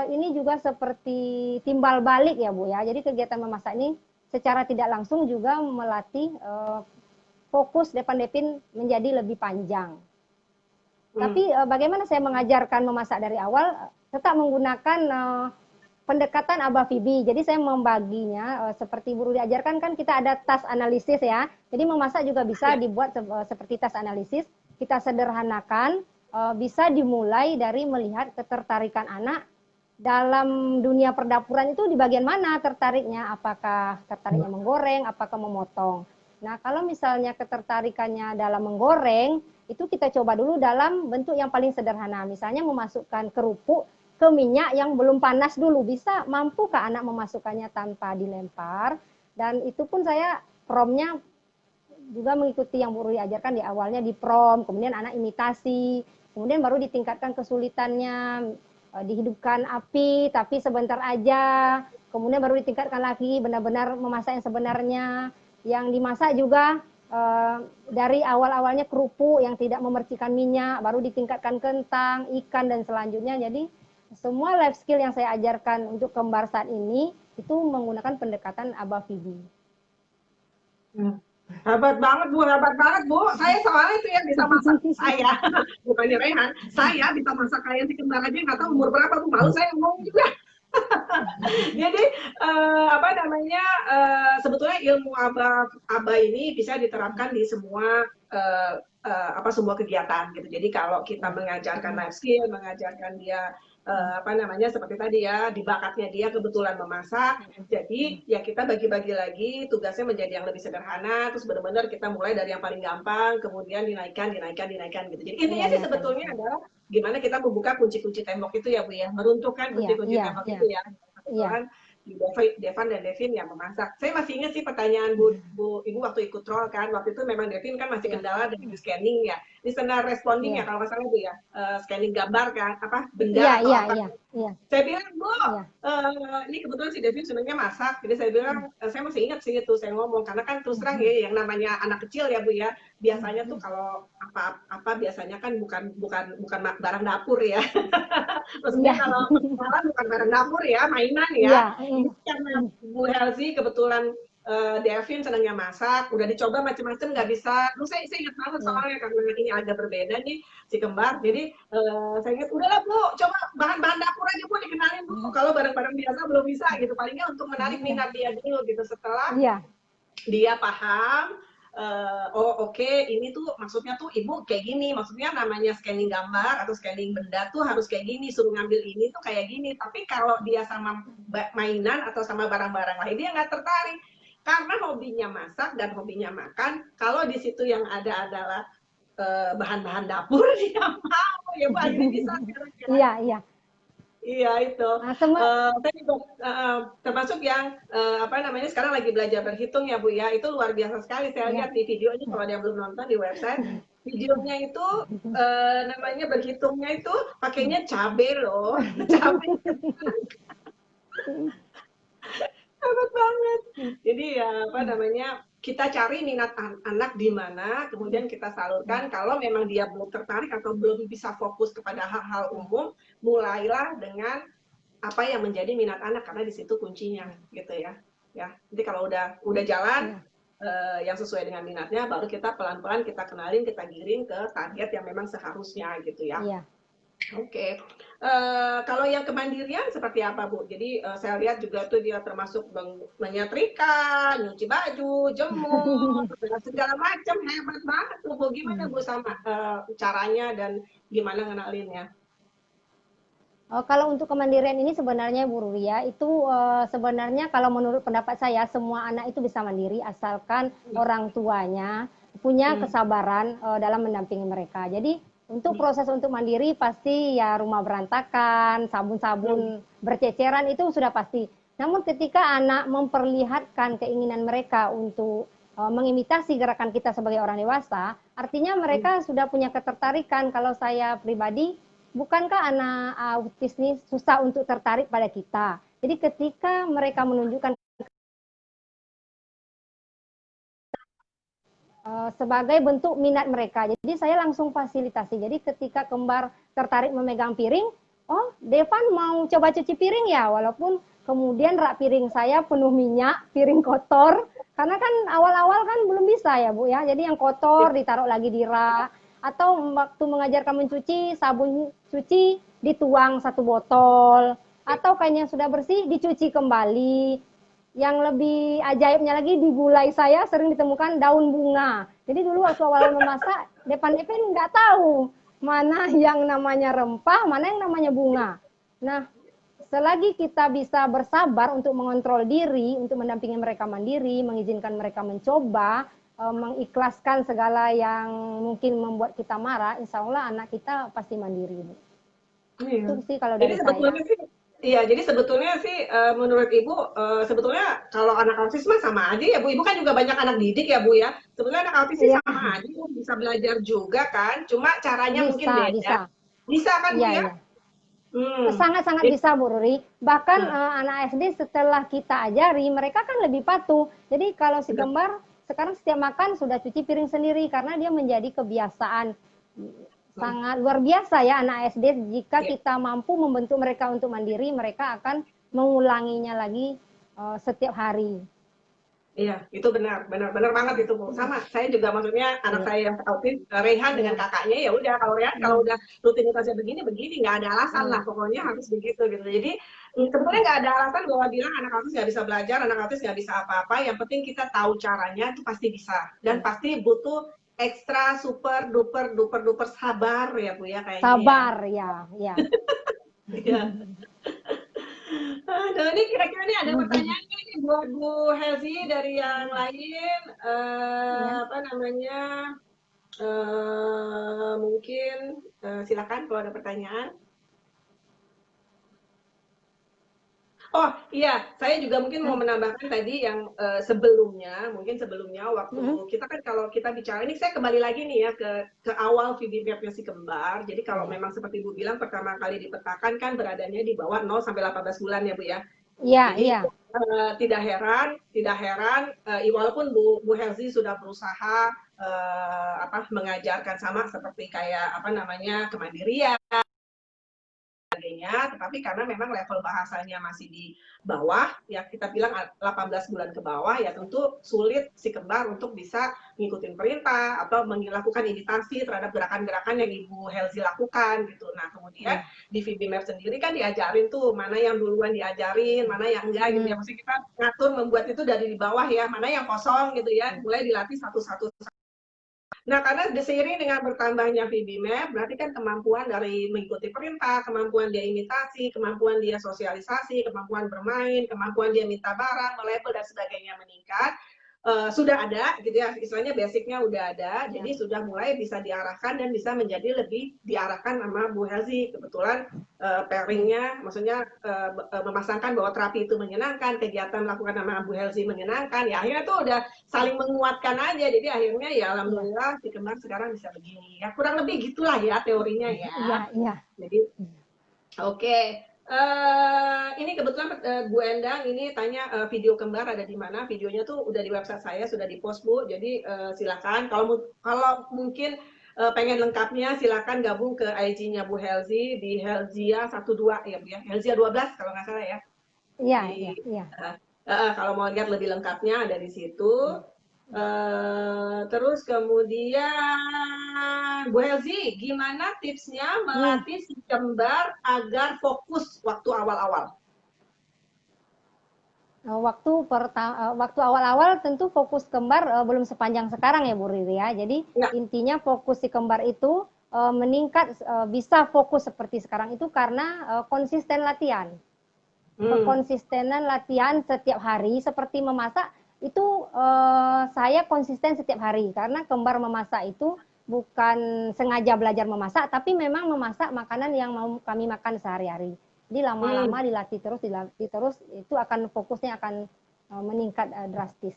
ini juga seperti timbal balik ya Bu ya, jadi kegiatan memasak ini secara tidak langsung juga melatih fokus Devan Devin menjadi lebih panjang. Tapi bagaimana saya mengajarkan memasak dari awal, tetap menggunakan pendekatan Abah Fibi. Jadi saya membaginya seperti guru diajarkan kan kita ada task analisis ya. Jadi memasak juga bisa dibuat seperti task analisis. Kita sederhanakan, bisa dimulai dari melihat ketertarikan anak dalam dunia perdapuran itu di bagian mana tertariknya? Apakah tertariknya menggoreng, apakah memotong? Nah, kalau misalnya ketertarikannya dalam menggoreng, itu kita coba dulu dalam bentuk yang paling sederhana. Misalnya memasukkan kerupuk ke minyak yang belum panas dulu. Bisa, mampukah anak memasukkannya tanpa dilempar? Dan itu pun saya promnya juga mengikuti yang Bu Ruri ajarkan di awalnya di prom, kemudian anak imitasi, kemudian baru ditingkatkan kesulitannya, dihidupkan api tapi sebentar aja, kemudian baru ditingkatkan lagi benar-benar memasak yang sebenarnya, yang dimasak juga dari awal-awalnya kerupuk yang tidak memercikan minyak, baru ditingkatkan kentang, ikan dan selanjutnya. Jadi semua life skill yang saya ajarkan untuk kembar saat ini itu menggunakan pendekatan Abah Phibie. Hebat banget Bu, hebat banget Bu. Saya soalnya itu yang bisa masak saya, bukannya Rehan. Saya bisa masak kayak si kembar aja nggak tahu umur berapa Bu. Malu saya ngomong juga. Jadi apa namanya sebetulnya ilmu aba ini bisa diterapkan di semua apa semua kegiatan gitu. Jadi kalau kita mengajarkan life skill, mengajarkan dia apa namanya seperti tadi ya di bakatnya dia kebetulan memasak. Jadi ya kita bagi-bagi lagi tugasnya menjadi yang lebih sederhana. Terus benar-benar kita mulai dari yang paling gampang, kemudian dinaikkan, dinaikkan, dinaikkan gitu. Jadi intinya sih sebetulnya adalah gimana kita membuka kunci-kunci tembok itu ya Bu ya, meruntuhkan kunci-kunci tembok itu ya. Kebetulan di Devan dan Devin yang memasak. Saya masih ingat sih pertanyaan Bu Ibu waktu ikut roll kan. Waktu itu memang Devin kan masih kendala dengan scanning ya. Listener responding ya kalau nggak salah Bu ya. Scanning gambar kan, apa benda atau apa. Saya bilang, Bu, ini kebetulan si Devin sebenarnya masak. Jadi saya bilang, saya masih ingat sih itu saya ngomong. Karena kan terus terang ya yang namanya anak kecil ya Bu ya. Biasanya tuh kalau apa biasanya kan bukan barang dapur ya. Maksudnya kalau persoalan bukan barang dapur ya, mainan ya. Ini karena Bu Helzi kebetulan Devin senangnya masak, udah dicoba macam-macam nggak bisa. Lu saya ingat banget soalnya karena ini agak berbeda nih si kembar. Jadi saya ingat udahlah Bu, coba bahan-bahan dapur aja Bu dikenalin Bu. Kalau barang-barang biasa belum bisa gitu. Palingnya untuk menarik minat dia dulu gitu. Setelah dia paham, oh oke, ini tuh maksudnya tuh ibu kayak gini, maksudnya namanya scanning gambar atau scanning benda tuh harus kayak gini, suruh ngambil ini tuh kayak gini. Tapi kalau dia sama mainan atau sama barang-barang lain dia nggak tertarik karena hobinya masak dan hobinya makan. Kalau di situ yang ada adalah bahan-bahan dapur dia mau ya Bu, akhirnya bisa kira-kira. Iya itu. Saya juga termasuk yang apa namanya sekarang lagi belajar berhitung ya Bu ya. Itu luar biasa sekali saya lihat di videonya kalau ada yang belum nonton di website. Videonya itu namanya berhitungnya itu pakainya cabe loh. Cabe. Hebat banget. Jadi ya apa namanya kita cari minat anak di mana, kemudian kita salurkan. Kalau memang dia belum tertarik atau belum bisa fokus kepada hal-hal umum, mulailah dengan apa yang menjadi minat anak karena di situ kuncinya gitu ya. Ya, jadi kalau udah jalan yang sesuai dengan minatnya, baru kita pelan-pelan kita kenalin, kita giring ke target yang memang seharusnya gitu ya. Oke. Kalau yang kemandirian seperti apa Bu? Jadi saya lihat juga tuh dia termasuk menyetrika, nyuci baju, jemur, segala macam hebat banget tuh Bu. Gimana Bu sama caranya dan gimana ngenalinnya? Kalau untuk kemandirian ini sebenarnya Bu Ruya itu sebenarnya kalau menurut pendapat saya semua anak itu bisa mandiri asalkan orang tuanya punya kesabaran dalam mendampingi mereka. Jadi untuk proses untuk mandiri pasti ya rumah berantakan, sabun-sabun berceceran itu sudah pasti. Namun ketika anak memperlihatkan keinginan mereka untuk mengimitasi gerakan kita sebagai orang dewasa, artinya mereka sudah punya ketertarikan. Kalau saya pribadi, bukankah anak autis ini susah untuk tertarik pada kita? Jadi ketika mereka menunjukkan sebagai bentuk minat mereka, jadi saya langsung fasilitasi. Jadi ketika kembar tertarik memegang piring, oh Devan mau coba cuci piring ya, walaupun kemudian rak piring saya penuh minyak, piring kotor, karena kan awal-awal kan belum bisa ya Bu ya, jadi yang kotor ditaruh lagi di rak, atau waktu mengajarkan mencuci, sabun cuci dituang satu botol, atau kain yang sudah bersih dicuci kembali. Yang lebih ajaibnya lagi di gulai saya sering ditemukan daun bunga. Jadi dulu waktu awal memasak, Depan nggak tahu mana yang namanya rempah, mana yang namanya bunga. Nah, selagi kita bisa bersabar untuk mengontrol diri, untuk mendampingi mereka mandiri, mengizinkan mereka mencoba, mengikhlaskan segala yang mungkin membuat kita marah, insya Allah anak kita pasti mandiri. Iya. Itu sih kalau Jadi dari saya. sebetulnya sih, iya, jadi sebetulnya sih menurut Ibu sebetulnya kalau anak autis mah sama aja ya Bu. Ibu kan juga banyak anak didik ya Bu ya. Sebetulnya anak autis sih Iya, sama aja Bu, bisa belajar juga kan. Cuma caranya mungkin bisa, beda. bisa. Bisa kan Bu Iya, ya? iya. Hmm. Sangat-sangat Jadi, bisa Bu Ruri. Bahkan nah, anak SD setelah kita ajari, mereka kan lebih patuh. Jadi kalau si benar. kembar sekarang setiap makan sudah cuci piring sendiri karena dia menjadi kebiasaan. Hmm. Sangat luar biasa ya anak SD. Jika Iya. kita mampu membentuk mereka untuk mandiri, mereka akan mengulanginya lagi setiap hari. Iya, itu benar, benar, benar banget itu Bu. Sama, saya juga maksudnya anak Iya, saya yang autis, Rehan dengan iya, kakaknya ya udah kalau Rehan kalau iya, udah rutinitasnya begini begini nggak ada alasan lah, iya, pokoknya harus begitu gitu. Jadi sebetulnya nggak ada alasan bahwa bilang anak autis nggak bisa belajar, anak autis nggak bisa apa-apa. Yang penting kita tahu caranya itu pasti bisa dan iya. pasti butuh ekstra super duper duper duper sabar ya Bu ya kayaknya ya. Sabar ya, ya. Iya. Aduh, ini kira-kira nih ada pertanyaan nih buat Bu Helzi dari yang lain. Ya. Apa namanya? Mungkin silakan kalau ada pertanyaan. Oh iya, saya juga mungkin mau menambahkan tadi yang mungkin sebelumnya waktu kita kan kalau kita bicara ini saya kembali lagi nih ya ke awal video mapnya si kembar. Jadi kalau Iya, memang seperti Bu bilang pertama kali dipetakan kan beradanya di bawah 0 sampai 18 bulan ya Bu ya. iya, Jadi iya. tidak heran walaupun Bu Helzi sudah berusaha mengajarkan sama seperti kayak apa namanya kemandirian sebagainya, tetapi karena memang level bahasanya masih di bawah, ya kita bilang 18 bulan ke bawah, ya tentu sulit si kembar untuk bisa ngikutin perintah atau melakukan imitasi terhadap gerakan-gerakan yang Ibu Helzi lakukan gitu. Nah kemudian Iya. di VB Map sendiri kan diajarin tuh mana yang duluan diajarin, mana yang enggak gitu ya. Hmm. Maksudnya kita ngatur membuat itu dari di bawah ya, mana yang kosong gitu ya, Iya. mulai dilatih satu-satu. Nah, karena seiring dengan bertambahnya VB Map, berarti kan kemampuan dari mengikuti perintah, kemampuan dia imitasi, kemampuan dia sosialisasi, kemampuan bermain, kemampuan dia minta barang, melabel dan sebagainya meningkat. Sudah ada, gitu ya, istilahnya basicnya udah ada, Iya. jadi sudah mulai bisa diarahkan dan bisa menjadi lebih diarahkan sama Bu Helzi. Kebetulan Iya. pairingnya, maksudnya memasangkan bahwa terapi itu menyenangkan, kegiatan melakukan sama Bu Helzi menyenangkan, ya akhirnya tuh udah saling menguatkan aja. Jadi akhirnya ya Iya. alhamdulillah si kembar sekarang bisa begini. Ya kurang lebih gitulah ya teorinya Iya. ya. Iya. Jadi oke. Okay. Ini kebetulan Bu Endang ini tanya video kembar ada di mana? Videonya tuh udah di website saya, sudah di post Bu. Jadi silakan kalau mungkin pengen lengkapnya silakan gabung ke IG-nya Bu Helzi di Helzia 12 ya Bu ya. Helzia 12 kalau nggak salah ya. Iya. Iya. Di Iya. kalau mau lihat lebih lengkapnya ada di situ. Terus kemudian Bu Helzi, gimana tipsnya Hmm. melatih si kembar agar fokus waktu awal-awal? Waktu awal-awal tentu fokus kembar belum sepanjang sekarang ya Bu Riri ya. Jadi Ya, intinya fokus si kembar itu meningkat bisa fokus seperti sekarang itu karena konsisten latihan. hmm, Kekonsistenan latihan setiap hari seperti memasak itu saya konsisten setiap hari karena kembar memasak itu bukan sengaja belajar memasak tapi memang memasak makanan yang mau kami makan sehari-hari. Jadi lama-lama hmm. dilatih terus itu akan fokusnya akan meningkat drastis.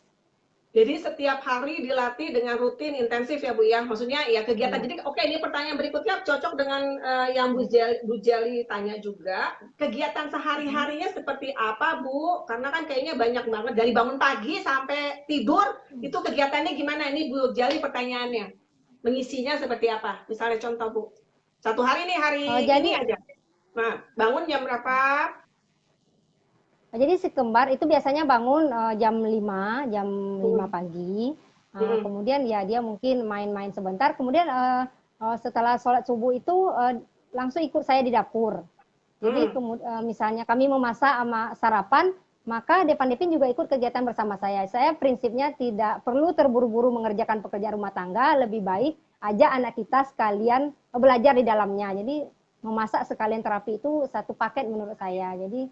Jadi setiap hari dilatih dengan rutin intensif ya Bu ya. Maksudnya ya kegiatan. Iya. Jadi oke ini pertanyaan berikutnya cocok dengan yang Bu Jeli tanya juga. Kegiatan sehari-harinya seperti apa Bu? Karena kan kayaknya banyak banget dari bangun pagi sampai tidur itu kegiatannya gimana? Ini Bu Jeli pertanyaannya. Mengisinya seperti apa? Misalnya contoh Bu. Satu hari nih hari ini Jadi aja. Nah, bangun jam berapa? Jadi si kembar itu biasanya bangun jam 5 Hmm, pagi. hmm, Kemudian ya dia mungkin main-main sebentar. Kemudian setelah sholat subuh itu langsung ikut saya di dapur. Jadi hmm. misalnya kami memasak sama sarapan, maka Depan Depin juga ikut kegiatan bersama saya. Saya prinsipnya tidak perlu terburu-buru mengerjakan pekerjaan rumah tangga, lebih baik ajak anak kita sekalian belajar di dalamnya. Jadi memasak sekalian terapi itu satu paket menurut saya. Jadi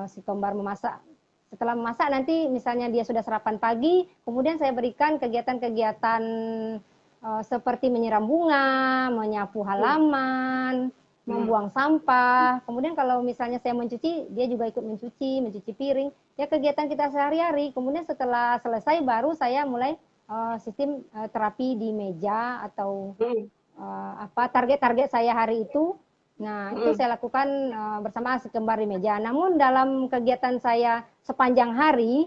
si kembar memasak, setelah memasak nanti misalnya dia sudah sarapan pagi, kemudian saya berikan kegiatan-kegiatan seperti menyiram bunga, menyapu halaman, membuang sampah. Kemudian kalau misalnya saya mencuci, dia juga ikut mencuci piring. Ya kegiatan kita sehari-hari. Kemudian setelah selesai baru saya mulai sistem terapi di meja atau apa target-target saya hari itu. Nah, itu saya lakukan bersama si kembar di meja. Namun dalam kegiatan saya sepanjang hari,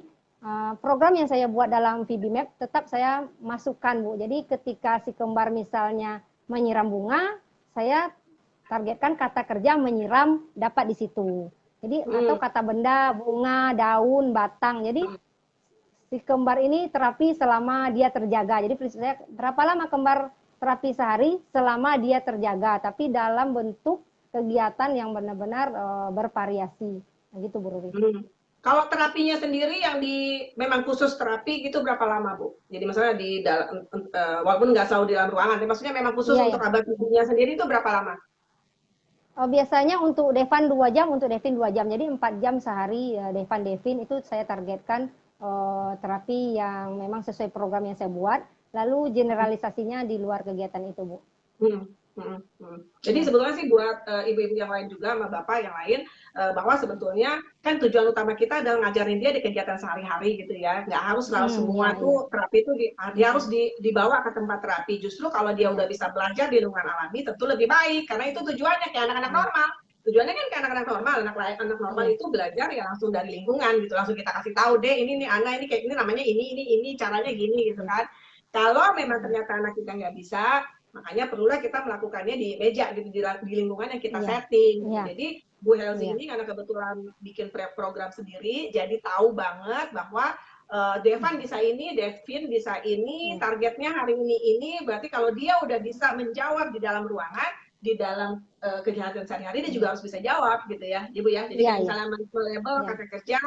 program yang saya buat dalam VB Map tetap saya masukkan, Bu. Jadi ketika si kembar misalnya menyiram bunga, saya targetkan kata kerja menyiram dapat di situ. Jadi atau kata benda, bunga, daun, batang. Jadi si kembar ini terapi selama dia terjaga. Jadi saya berapa lama kembar terapi sehari selama dia terjaga, tapi dalam bentuk kegiatan yang benar-benar bervariasi. Nah, gitu Bu Ruri. Kalau terapinya sendiri yang memang khusus terapi gitu berapa lama Bu? Jadi misalnya di dalam walaupun nggak selalu di dalam ruangan, tapi maksudnya memang khusus untuk abah tubuhnya sendiri itu berapa lama? Biasanya untuk Devan 2 jam, untuk Devin 2 jam. Jadi 4 jam sehari Devan Devin itu saya targetkan terapi yang memang sesuai program yang saya buat. Lalu generalisasinya di luar kegiatan itu, Bu. Jadi sebetulnya sih buat ibu-ibu yang lain juga sama bapak yang lain bahwa sebetulnya kan tujuan utama kita adalah ngajarin dia di kegiatan sehari-hari gitu ya, nggak harus selalu semua tuh terapi itu dia harus dibawa ke tempat terapi. Justru kalau dia udah bisa belajar di lingkungan alami tentu lebih baik karena itu tujuannya kayak anak-anak normal. Tujuannya kan kayak anak-anak normal, anak normal itu belajar ya langsung dari lingkungan gitu, langsung kita kasih tahu deh ini nih anak ini kayak ini namanya ini caranya gini gitu kan. Kalau memang ternyata anak kita nggak bisa, makanya perlulah kita melakukannya di meja gitu di lingkungan yang kita setting. Jadi Bu Helzi ini karena kebetulan bikin program sendiri, jadi tahu banget bahwa Devan bisa ini, Devin bisa ini, targetnya hari ini, berarti kalau dia udah bisa menjawab di dalam ruangan, di dalam kegiatan sehari-hari dia juga harus bisa jawab gitu ya, Ibu ya. Jadi misalnya label kata kerja,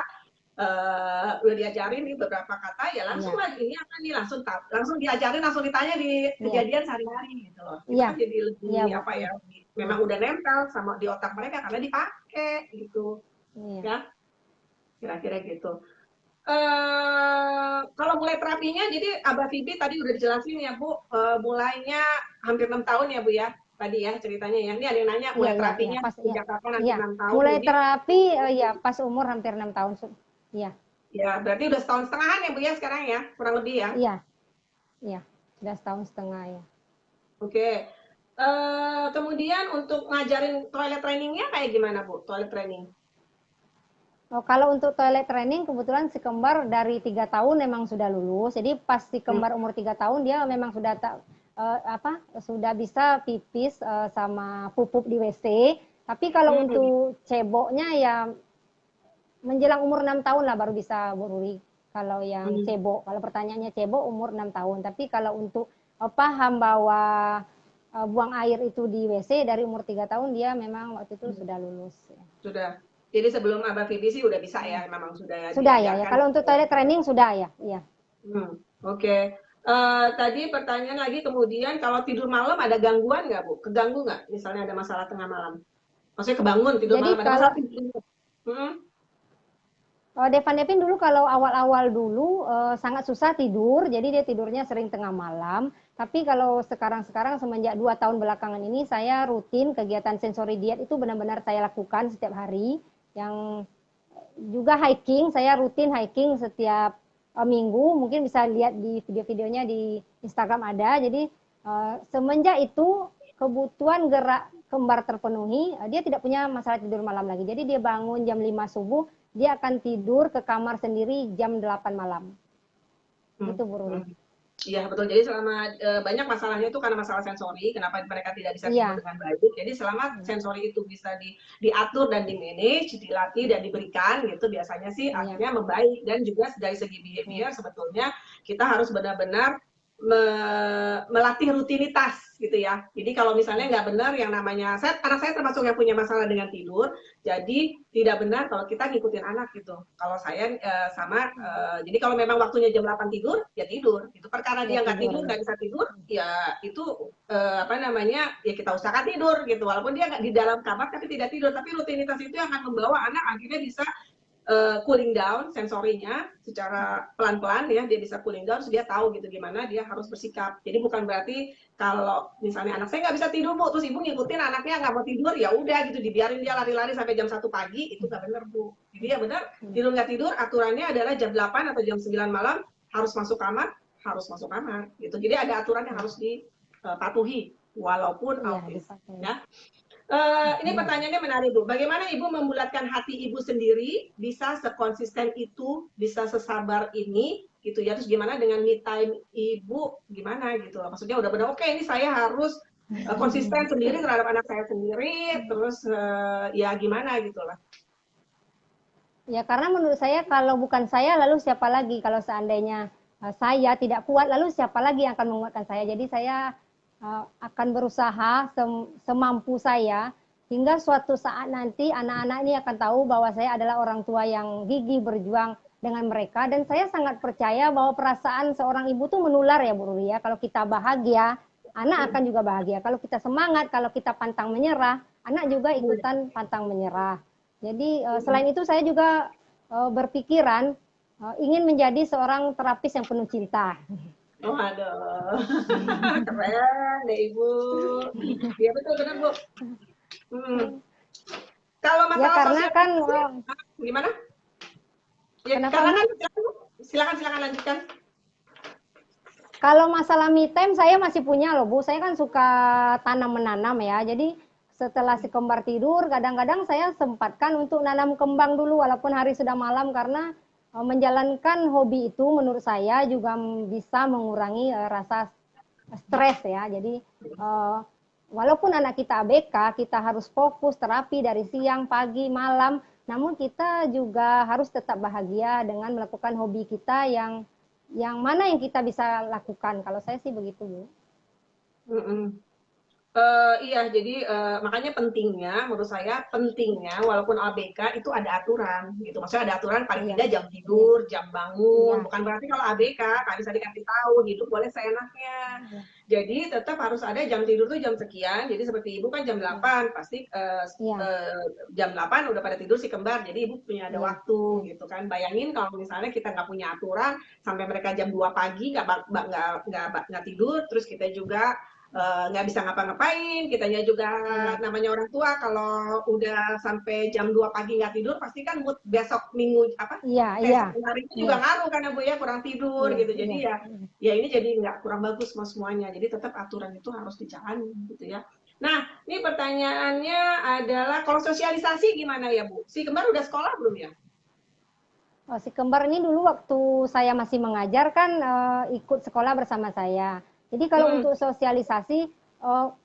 udah diajarin nih beberapa kata ya langsung lagi ini apa nih langsung diajarin langsung ditanya di kejadian sehari-hari gitu loh. Itu kan jadi lebih apa ya memang udah nempel sama di otak mereka karena dipakai gitu ya kira-kira gitu. Kalau mulai terapinya jadi Abah Fibi tadi udah dijelasin ya Bu, mulainya hampir 6 tahun ya Bu ya tadi ya ceritanya ya. Ini ada yang nanya mulai terapinya sejak kapan hampir 6 tahun. Mulai terapi ya pas umur hampir 6 tahun. Iya. Ya, berarti udah setahun setengahan ya Bu ya sekarang ya, kurang lebih ya? Iya. Iya, sudah setahun setengah ya. Oke. Kemudian untuk ngajarin toilet trainingnya kayak gimana Bu, toilet training? Oh, kalau untuk toilet training kebetulan si kembar dari 3 tahun memang sudah lulus. Jadi pas si kembar umur 3 tahun dia memang sudah sudah bisa pipis sama pupuk di WC. Tapi kalau untuk ceboknya ya menjelang umur 6 tahun lah baru bisa Bu Ruri. Kalau yang cebok, kalau pertanyaannya cebok umur 6 tahun. Tapi kalau untuk paham bahwa buang air itu di WC dari umur 3 tahun dia memang waktu itu sudah lulus. Sudah. Jadi sebelum Abah Fibi sih udah bisa ya, memang sudah ya. Sudah ya. Kalau untuk toilet training sudah ya. Iya. Oke. Tadi pertanyaan lagi kemudian kalau tidur malam ada gangguan nggak Bu? Keganggu nggak? Misalnya ada masalah tengah malam? Maksudnya kebangun tidur malam ada masalah? Devin dulu kalau awal-awal dulu sangat susah tidur, jadi dia tidurnya sering tengah malam. Tapi kalau sekarang semenjak 2 tahun belakangan ini saya rutin kegiatan sensori diet itu benar-benar saya lakukan setiap hari. Yang juga hiking, saya rutin hiking setiap minggu, mungkin bisa lihat di video-videonya di Instagram ada. Jadi semenjak itu kebutuhan gerak kembar terpenuhi, dia tidak punya masalah tidur malam lagi. Jadi dia bangun jam 5 subuh, dia akan tidur ke kamar sendiri jam 8 malam. Itu Bu Ruri. Iya betul. Jadi selama banyak masalahnya itu karena masalah sensori, kenapa mereka tidak bisa tidur dengan baik. Jadi selama sensori itu bisa diatur dan di-manage, dilatih dan diberikan gitu, biasanya sih akhirnya membaik. Dan juga dari segi behavior sebetulnya kita harus benar-benar melatih rutinitas gitu ya. Jadi kalau misalnya nggak benar yang namanya anak saya termasuk yang punya masalah dengan tidur, jadi tidak benar kalau kita ngikutin anak gitu. Kalau saya jadi kalau memang waktunya jam 8 tidur, ya tidur. Itu perkara Ya dia nggak tidur tidur, ya. nggak bisa tidur, ya itu apa namanya, ya kita usahakan tidur gitu. Walaupun dia nggak di dalam kamar tapi tidak tidur, tapi rutinitas itu akan membawa anak akhirnya bisa cooling down sensorinya secara pelan-pelan ya, dia bisa cooling down, terus dia tahu gitu gimana dia harus bersikap. Jadi bukan berarti kalau misalnya anak saya nggak bisa tidur bu, terus ibu ngikutin anaknya nggak mau tidur, ya udah gitu dibiarin dia lari-lari sampai jam 1 pagi, itu nggak benar bu. Jadi ya benar, tidur nggak tidur aturannya adalah jam 8 atau jam 9 malam harus masuk kamar gitu. Jadi ada aturan yang harus dipatuhi walaupun Iya, autis dipakai. ya. Ini pertanyaannya menarik Bu. Bagaimana Ibu membulatkan hati Ibu sendiri bisa sekonsisten itu, bisa sesabar ini, gitu ya. Terus gimana dengan me time Ibu, gimana gitu. Maksudnya udah benar, oke ini saya harus konsisten sendiri terhadap anak saya sendiri, terus ya gimana gitu lah. Ya, karena menurut saya kalau bukan saya, lalu siapa lagi? Kalau seandainya saya tidak kuat, lalu siapa lagi yang akan menguatkan saya? Jadi saya akan berusaha semampu saya hingga suatu saat nanti anak-anak ini akan tahu bahwa saya adalah orang tua yang gigih berjuang dengan mereka, dan saya sangat percaya bahwa perasaan seorang ibu tuh menular ya Bu Ruri ya. Kalau kita bahagia, anak akan juga bahagia. Kalau kita semangat, kalau kita pantang menyerah, anak juga ikutan pantang menyerah. Jadi selain itu saya juga berpikiran ingin menjadi seorang terapis yang penuh cinta. Oh aduh, keren deh Ibu. Iya betul benar Bu. Hmm. Kalau Ya masalah karena kan sosialisasi, gimana? Ya kenapa karena Bu? kan silakan lanjutkan. Kalau masalah me time saya masih punya loh Bu. Saya kan suka tanam menanam ya. Jadi setelah si kembar tidur, kadang-kadang saya sempatkan untuk nanam kembang dulu walaupun hari sudah malam, karena menjalankan hobi itu menurut saya juga bisa mengurangi rasa stres ya. Jadi walaupun anak kita ABK, kita harus fokus terapi dari siang, pagi, malam, namun kita juga harus tetap bahagia dengan melakukan hobi kita yang mana yang kita bisa lakukan. Kalau saya sih begitu, Bu. Mm-mm. Iya, jadi makanya pentingnya, menurut saya pentingnya, walaupun ABK itu ada aturan, gitu. Maksudnya ada aturan paling Iya, tidak jam iya, tidur, jam bangun. iya, Bukan berarti kalau ABK nggak bisa dikasih tahu, hidup boleh seenaknya. iya, Jadi tetap harus ada jam tidur tuh jam sekian. Jadi seperti ibu kan jam iya, 8, pasti iya, jam 8 udah pada tidur si kembar. Jadi ibu punya ada iya, waktu, gitu kan. Bayangin kalau misalnya kita nggak punya aturan sampai mereka jam 2 pagi nggak tidur, terus kita juga nggak bisa ngapa-ngapain, kitanya juga iya, namanya orang tua kalau udah sampai jam 2 pagi nggak tidur pasti kan mood besok minggu apa iya, iya, keesokan harinya iya, juga ngaruh karena Bu ya kurang tidur iya, gitu. iya, Jadi ya ya ini jadi nggak kurang bagus semua semuanya. Jadi tetap aturan itu harus dijalani gitu ya. Nah, ini pertanyaannya adalah kalau sosialisasi gimana ya Bu? Si kembar udah sekolah belum ya? Oh, si kembar ini dulu waktu saya masih mengajar kan ikut sekolah bersama saya. Jadi kalau Hmm. untuk sosialisasi,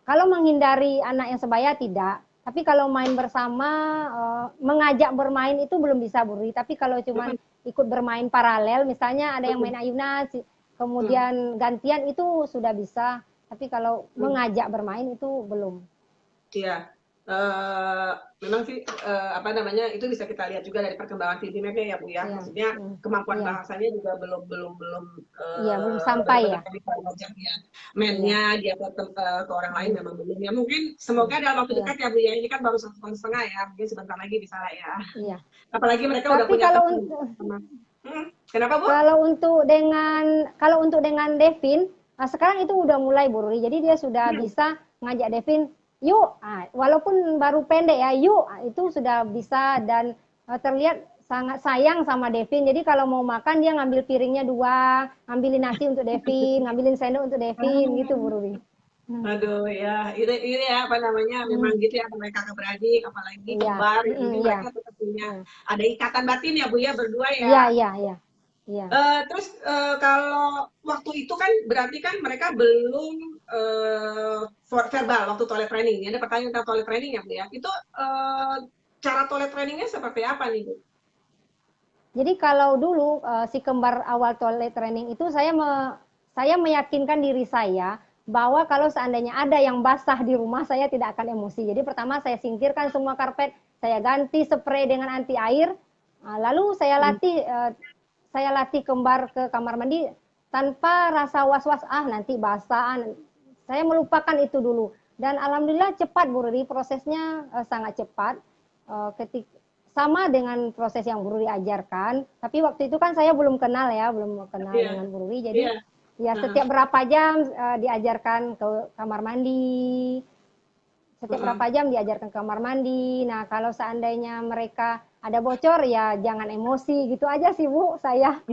kalau menghindari anak yang sebaya tidak. Tapi kalau main bersama, mengajak bermain itu belum bisa Buri. Tapi kalau cuman Hmm. ikut bermain paralel, misalnya ada yang Hmm. main ayunan, Hmm. kemudian gantian itu sudah bisa. Tapi kalau Hmm. mengajak bermain itu belum. Iya, eee, memang sih, apa namanya, itu bisa kita lihat juga dari perkembangan Filipinanya ya, Bu, ya. Iya, Maksudnya kemampuan iya, bahasanya juga belum, iya belum sampai benar-benar ya. bisa ngajak ya. Iya, Mainnya dia ke orang lain iya, memang belum ya. Mungkin semoga dalam waktu iya, dekat ya, Bu, ya. Ini kan baru 1,5 tahun ya, mungkin sebentar lagi bisa lah ya. iya. Apalagi mereka udah Tapi punya teman sama kenapa, Bu? kalau untuk dengan Devin, nah sekarang itu udah mulai Bu Ruri. Jadi dia sudah Hmm. bisa ngajak Devin, yuk, walaupun baru pendek ya, yuk, itu sudah bisa, dan terlihat sangat sayang sama Devin. Jadi kalau mau makan dia ngambil piringnya dua, ngambilin nasi untuk Devin, ngambilin sendok untuk Devin, gitu Bu Ruri. Hmm. Aduh ya, ini ya apa namanya, memang Hmm. gitu ya mereka kakak beradik, apalagi Iya, kembar, ya, jadi iya, mereka tetap punya iya, ada ikatan batin ya Bu ya berdua iya, ya. iya, iya, iya. Terus kalau waktu itu kan berarti kan mereka belum verbal waktu toilet training. Ini ada pertanyaan tentang toilet training ya Bu ya. Itu cara toilet trainingnya seperti apa nih Bu? Jadi kalau dulu si kembar awal toilet training itu saya meyakinkan diri saya bahwa kalau seandainya ada yang basah di rumah, saya tidak akan emosi. Jadi pertama saya singkirkan semua karpet, saya ganti spray dengan anti air, lalu saya latih kembar ke kamar mandi tanpa rasa was-was, nanti basah. Saya melupakan itu dulu. Dan alhamdulillah cepat Bu Riri, prosesnya sangat cepat. Sama dengan proses yang Bu Riri ajarkan, tapi waktu itu kan saya belum kenal dengan Bu Riri, jadi ya setiap berapa jam diajarkan ke kamar mandi, Nah kalau seandainya mereka ada bocor ya jangan emosi, gitu aja sih Bu saya.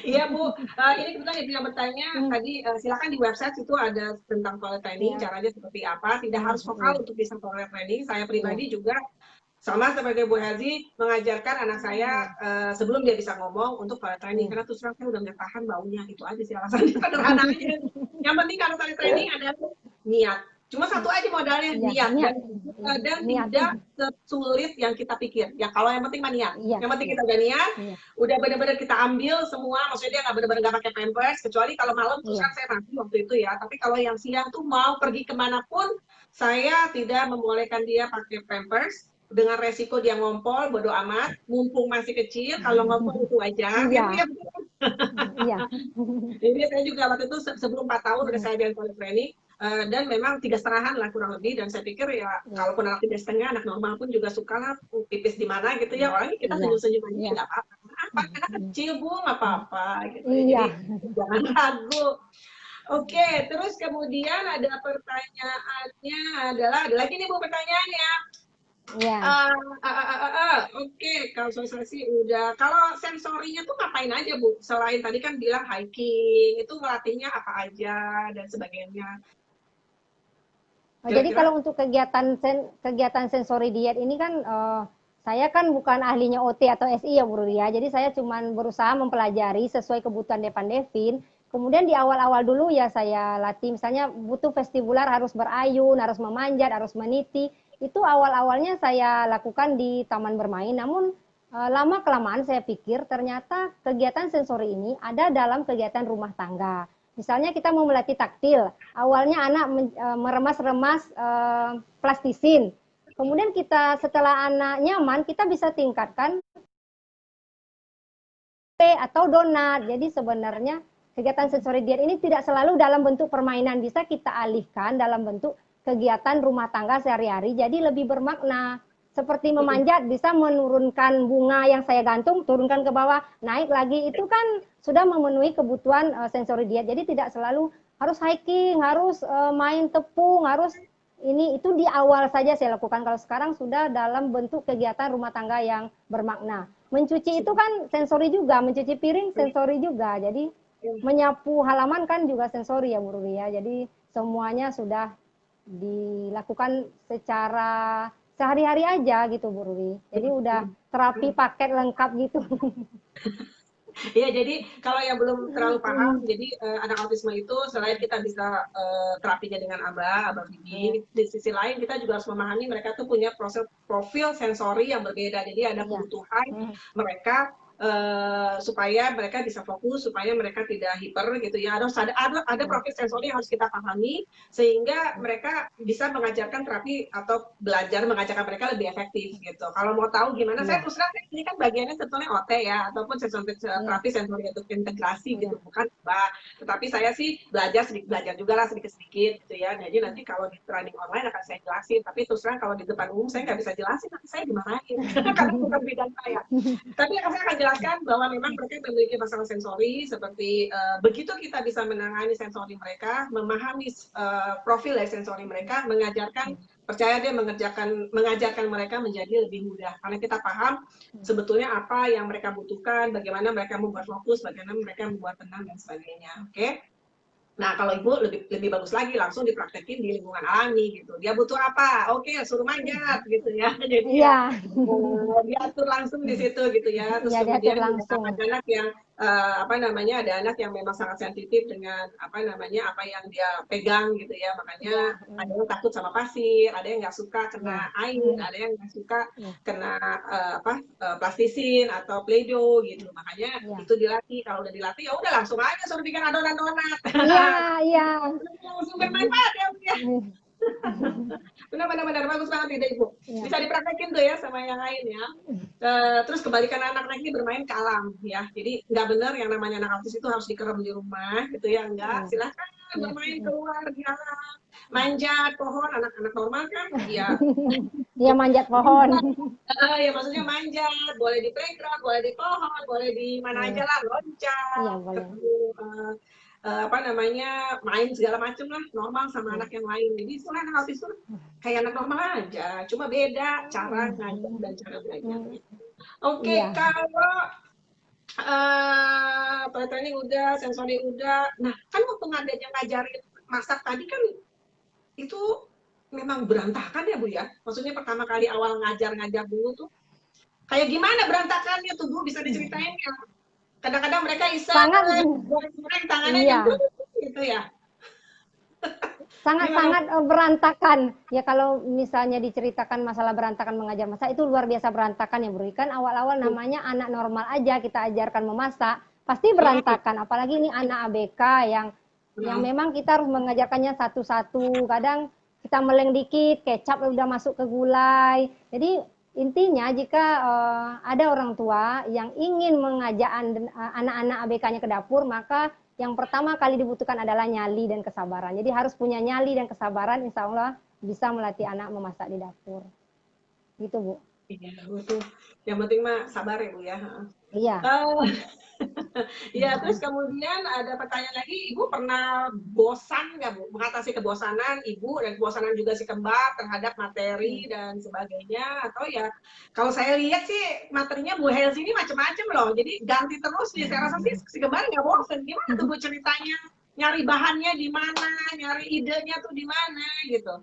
Iya Bu, ini kebetulan yang bertanya tadi, silakan di website itu ada tentang toilet training, caranya seperti apa. Tidak harus vokal untuk bisa toilet training. Saya pribadi juga sama seperti Bu Helzi mengajarkan anak saya sebelum dia bisa ngomong untuk toilet training, karena terus terang saya udah nggak tahan baunya, itu aja sih alasannya, sederhana aja. Yang penting kalau toilet training adalah niat. Cuma satu aja modalnya, niat. Dan tidak sesulit yang kita pikir. Ya kalau yang penting mah niat. Yang penting kita udah niat, udah benar-benar kita ambil semua, maksudnya dia nggak benar-benar nggak pakai pampers, kecuali kalau malam terus kan saya mati waktu itu ya. Tapi kalau yang siang tuh mau pergi kemanapun, saya tidak membolehkan dia pakai pampers, dengan resiko dia ngompol, bodo amat, mumpung masih kecil, kalau ngompol itu wajar. Jadi saya juga waktu itu sebelum 4 tahun udah saya jalan toilet training, dan memang 3,5 lah kurang lebih, dan saya pikir ya kalaupun anak 3,5, anak normal pun juga suka lah pipis di mana gitu ya, orangnya kita senyum-senyum aja nggak apa-apa. Anak kecil Bu, nggak apa-apa gitu. Jadi jangan ragu. Oke, terus kemudian ada pertanyaannya adalah, ada lagi nih Bu pertanyaannya. Oke, kalau sosialisasi udah. Kalau sensorinya tuh ngapain aja Bu? Selain tadi kan bilang hiking, itu ngelatihnya apa aja dan sebagainya. Jadi kalau untuk kegiatan sensori diet ini kan saya kan bukan ahlinya OT atau SI ya Bu Ruri ya. Jadi saya cuma berusaha mempelajari sesuai kebutuhan Depan Devin. Kemudian di awal-awal dulu ya saya latih, misalnya butuh vestibular harus berayun, harus memanjat, harus meniti. Itu awal-awalnya saya lakukan di taman bermain. Namun lama-kelamaan saya pikir ternyata kegiatan sensori ini ada dalam kegiatan rumah tangga. Misalnya kita mau melatih taktil, awalnya anak meremas-remas plastisin. Kemudian kita setelah anak nyaman, kita bisa tingkatkan atau donat. Jadi sebenarnya kegiatan sensori diet ini tidak selalu dalam bentuk permainan, bisa kita alihkan dalam bentuk kegiatan rumah tangga sehari-hari, jadi lebih bermakna. Seperti memanjat, bisa menurunkan bunga yang saya gantung, turunkan ke bawah, naik lagi, itu kan sudah memenuhi kebutuhan sensori diet. Jadi tidak selalu harus hiking, harus main tepung, harus ini, itu di awal saja saya lakukan. Kalau sekarang sudah dalam bentuk kegiatan rumah tangga yang bermakna. Mencuci itu kan sensori juga, mencuci piring sensori juga, jadi menyapu halaman kan juga sensori ya Bu Ruri ya. Jadi semuanya sudah dilakukan secara sehari-hari aja gitu Bu Ruri. Jadi udah terapi paket lengkap gitu. Iya, jadi kalau yang belum terlalu paham, jadi anak autisme itu selain kita bisa terapinya dengan abah bimbing, di sisi lain kita juga harus memahami mereka tuh punya profil sensori yang berbeda. Jadi ada kebutuhan mereka supaya mereka bisa fokus, supaya mereka tidak hiper gitu ya. Ada profil sensori yang harus kita pahami sehingga mereka bisa mengajarkan terapi atau belajar mengajarkan mereka lebih efektif gitu. Kalau mau tahu gimana, saya terus terang ini kan bagiannya sebetulnya OT ya, ataupun terapi sensori untuk integrasi gitu, bukan Mbak. Tetapi saya sih belajar juga lah sedikit-sedikit gitu ya. Jadi nanti kalau di training online akan saya jelasin. Tapi terus terang kalau di depan umum saya nggak bisa jelasin, nanti saya dimarahin karena bukan bidang saya. Tapi saya akan jelaskan bahwa memang mereka memiliki masalah sensori, seperti begitu kita bisa menangani sensori mereka, memahami profil dari sensori mereka, percaya dia mengajarkan mereka menjadi lebih mudah, karena kita paham sebetulnya apa yang mereka butuhkan, bagaimana mereka membuat fokus, bagaimana mereka membuat tenang dan sebagainya. Oke? Nah, kalau ibu lebih bagus lagi langsung dipraktekin di lingkungan alami gitu. Dia butuh apa? Oke, suruh manjat gitu ya. Jadi ya Iya, diatur langsung di situ gitu ya. Terus iya diatur kemudian langsung. ada anak yang apa namanya, ada anak yang memang sangat sensitif dengan apa namanya, apa yang dia pegang gitu ya. Makanya Iya, ada yang takut sama pasir, ada yang nggak suka iya, kena air, ada yang nggak suka iya, kena plastisin atau play-doh gitu. Makanya iya, itu dilatih. Kalau udah dilatih ya udah langsung aja suruh bikin adonan donat. iya, iya. Langsung bermanfaat ya Bu ya. Benar-benar bagus banget ide Ibu. Iya. Bisa dipraktekin tuh ya sama yang lain ya. Terus kembalikan anak-anak ini bermain ke alam ya. Jadi nggak benar yang namanya anak autis itu harus dikerem di rumah gitu ya. Enggak, Iya, silahkan iya, bermain iya. keluar di alam. Manjat pohon, anak-anak normal kan ya Dia manjat pohon. manjat. Ya maksudnya manjat, boleh di playground, boleh di pohon, boleh di mana Iya, aja lah, loncat, iya boleh. ketemu apa namanya, main segala macam lah, normal sama Iya. anak yang lain. Jadi itu anak autis itu kayak anak normal aja, cuma beda cara ngajar dan cara belajarnya. Oke, Iya. kalau training udah, sensori udah. Nah, kan waktu ngajarin masak tadi kan itu memang berantakan ya Bu ya? Maksudnya pertama kali awal ngajar-ngajar dulu tuh kayak gimana berantakannya tuh Bu, bisa diceritain ya? Kadang-kadang mereka iseng Sangat, goreng tangannya iya. nyemplung gitu ya. Gimana? Sangat-sangat berantakan. Ya kalau misalnya diceritakan masalah berantakan mengajar masak itu luar biasa berantakan ya Bro. Kan awal-awal namanya anak normal aja kita ajarkan memasak, pasti berantakan. Apalagi ini anak ABK yang memang kita harus mengajarkannya satu-satu. Kadang kita meleng dikit, kecap udah masuk ke gulai. Jadi intinya jika ada orang tua yang ingin mengajak anak-anak ABK-nya ke dapur, maka yang pertama kali dibutuhkan adalah nyali dan kesabaran. Jadi harus punya nyali dan kesabaran, insya Allah bisa melatih anak memasak di dapur. Gitu, Bu. Iya, betul. Yang penting mah sabar ya Bu ya. Iya. Uh, ya, terus kemudian ada pertanyaan lagi, Ibu pernah bosan nggak Bu? Mengatasi kebosanan Ibu dan kebosanan juga si kembar terhadap materi dan sebagainya, atau ya kalau saya lihat sih materinya Bu Helzi ini macam-macam loh, jadi ganti terus nih. Saya rasa sih si kembar nggak bosan. Gimana tuh Bu ceritanya? Nyari bahannya di mana? Nyari idenya tuh di mana gitu?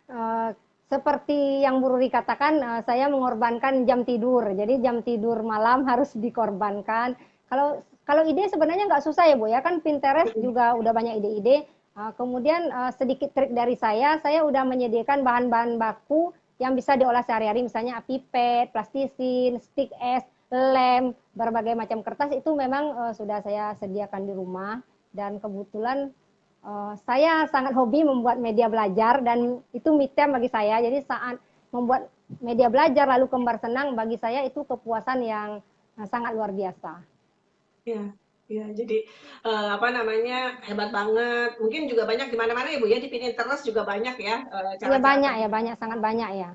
Uh, seperti yang Bu Ruri katakan, saya mengorbankan jam tidur. Jadi jam tidur malam harus dikorbankan. Kalau ide sebenarnya nggak susah ya Bu ya, kan Pinterest juga udah banyak ide-ide. Kemudian sedikit trik dari saya udah menyediakan bahan-bahan baku yang bisa diolah sehari-hari, misalnya pipet, plastisin, stick es, lem, berbagai macam kertas itu memang sudah saya sediakan di rumah. Dan kebetulan saya sangat hobi membuat media belajar dan itu me time bagi saya. Jadi saat membuat media belajar lalu kembar senang, bagi saya itu kepuasan yang sangat luar biasa. Ya, ya, jadi apa namanya, hebat banget. Mungkin juga banyak di mana-mana ya Bu ya, di Pinterest juga banyak ya Ya cara-cara banyak kerja. ya, banyak sangat banyak ya.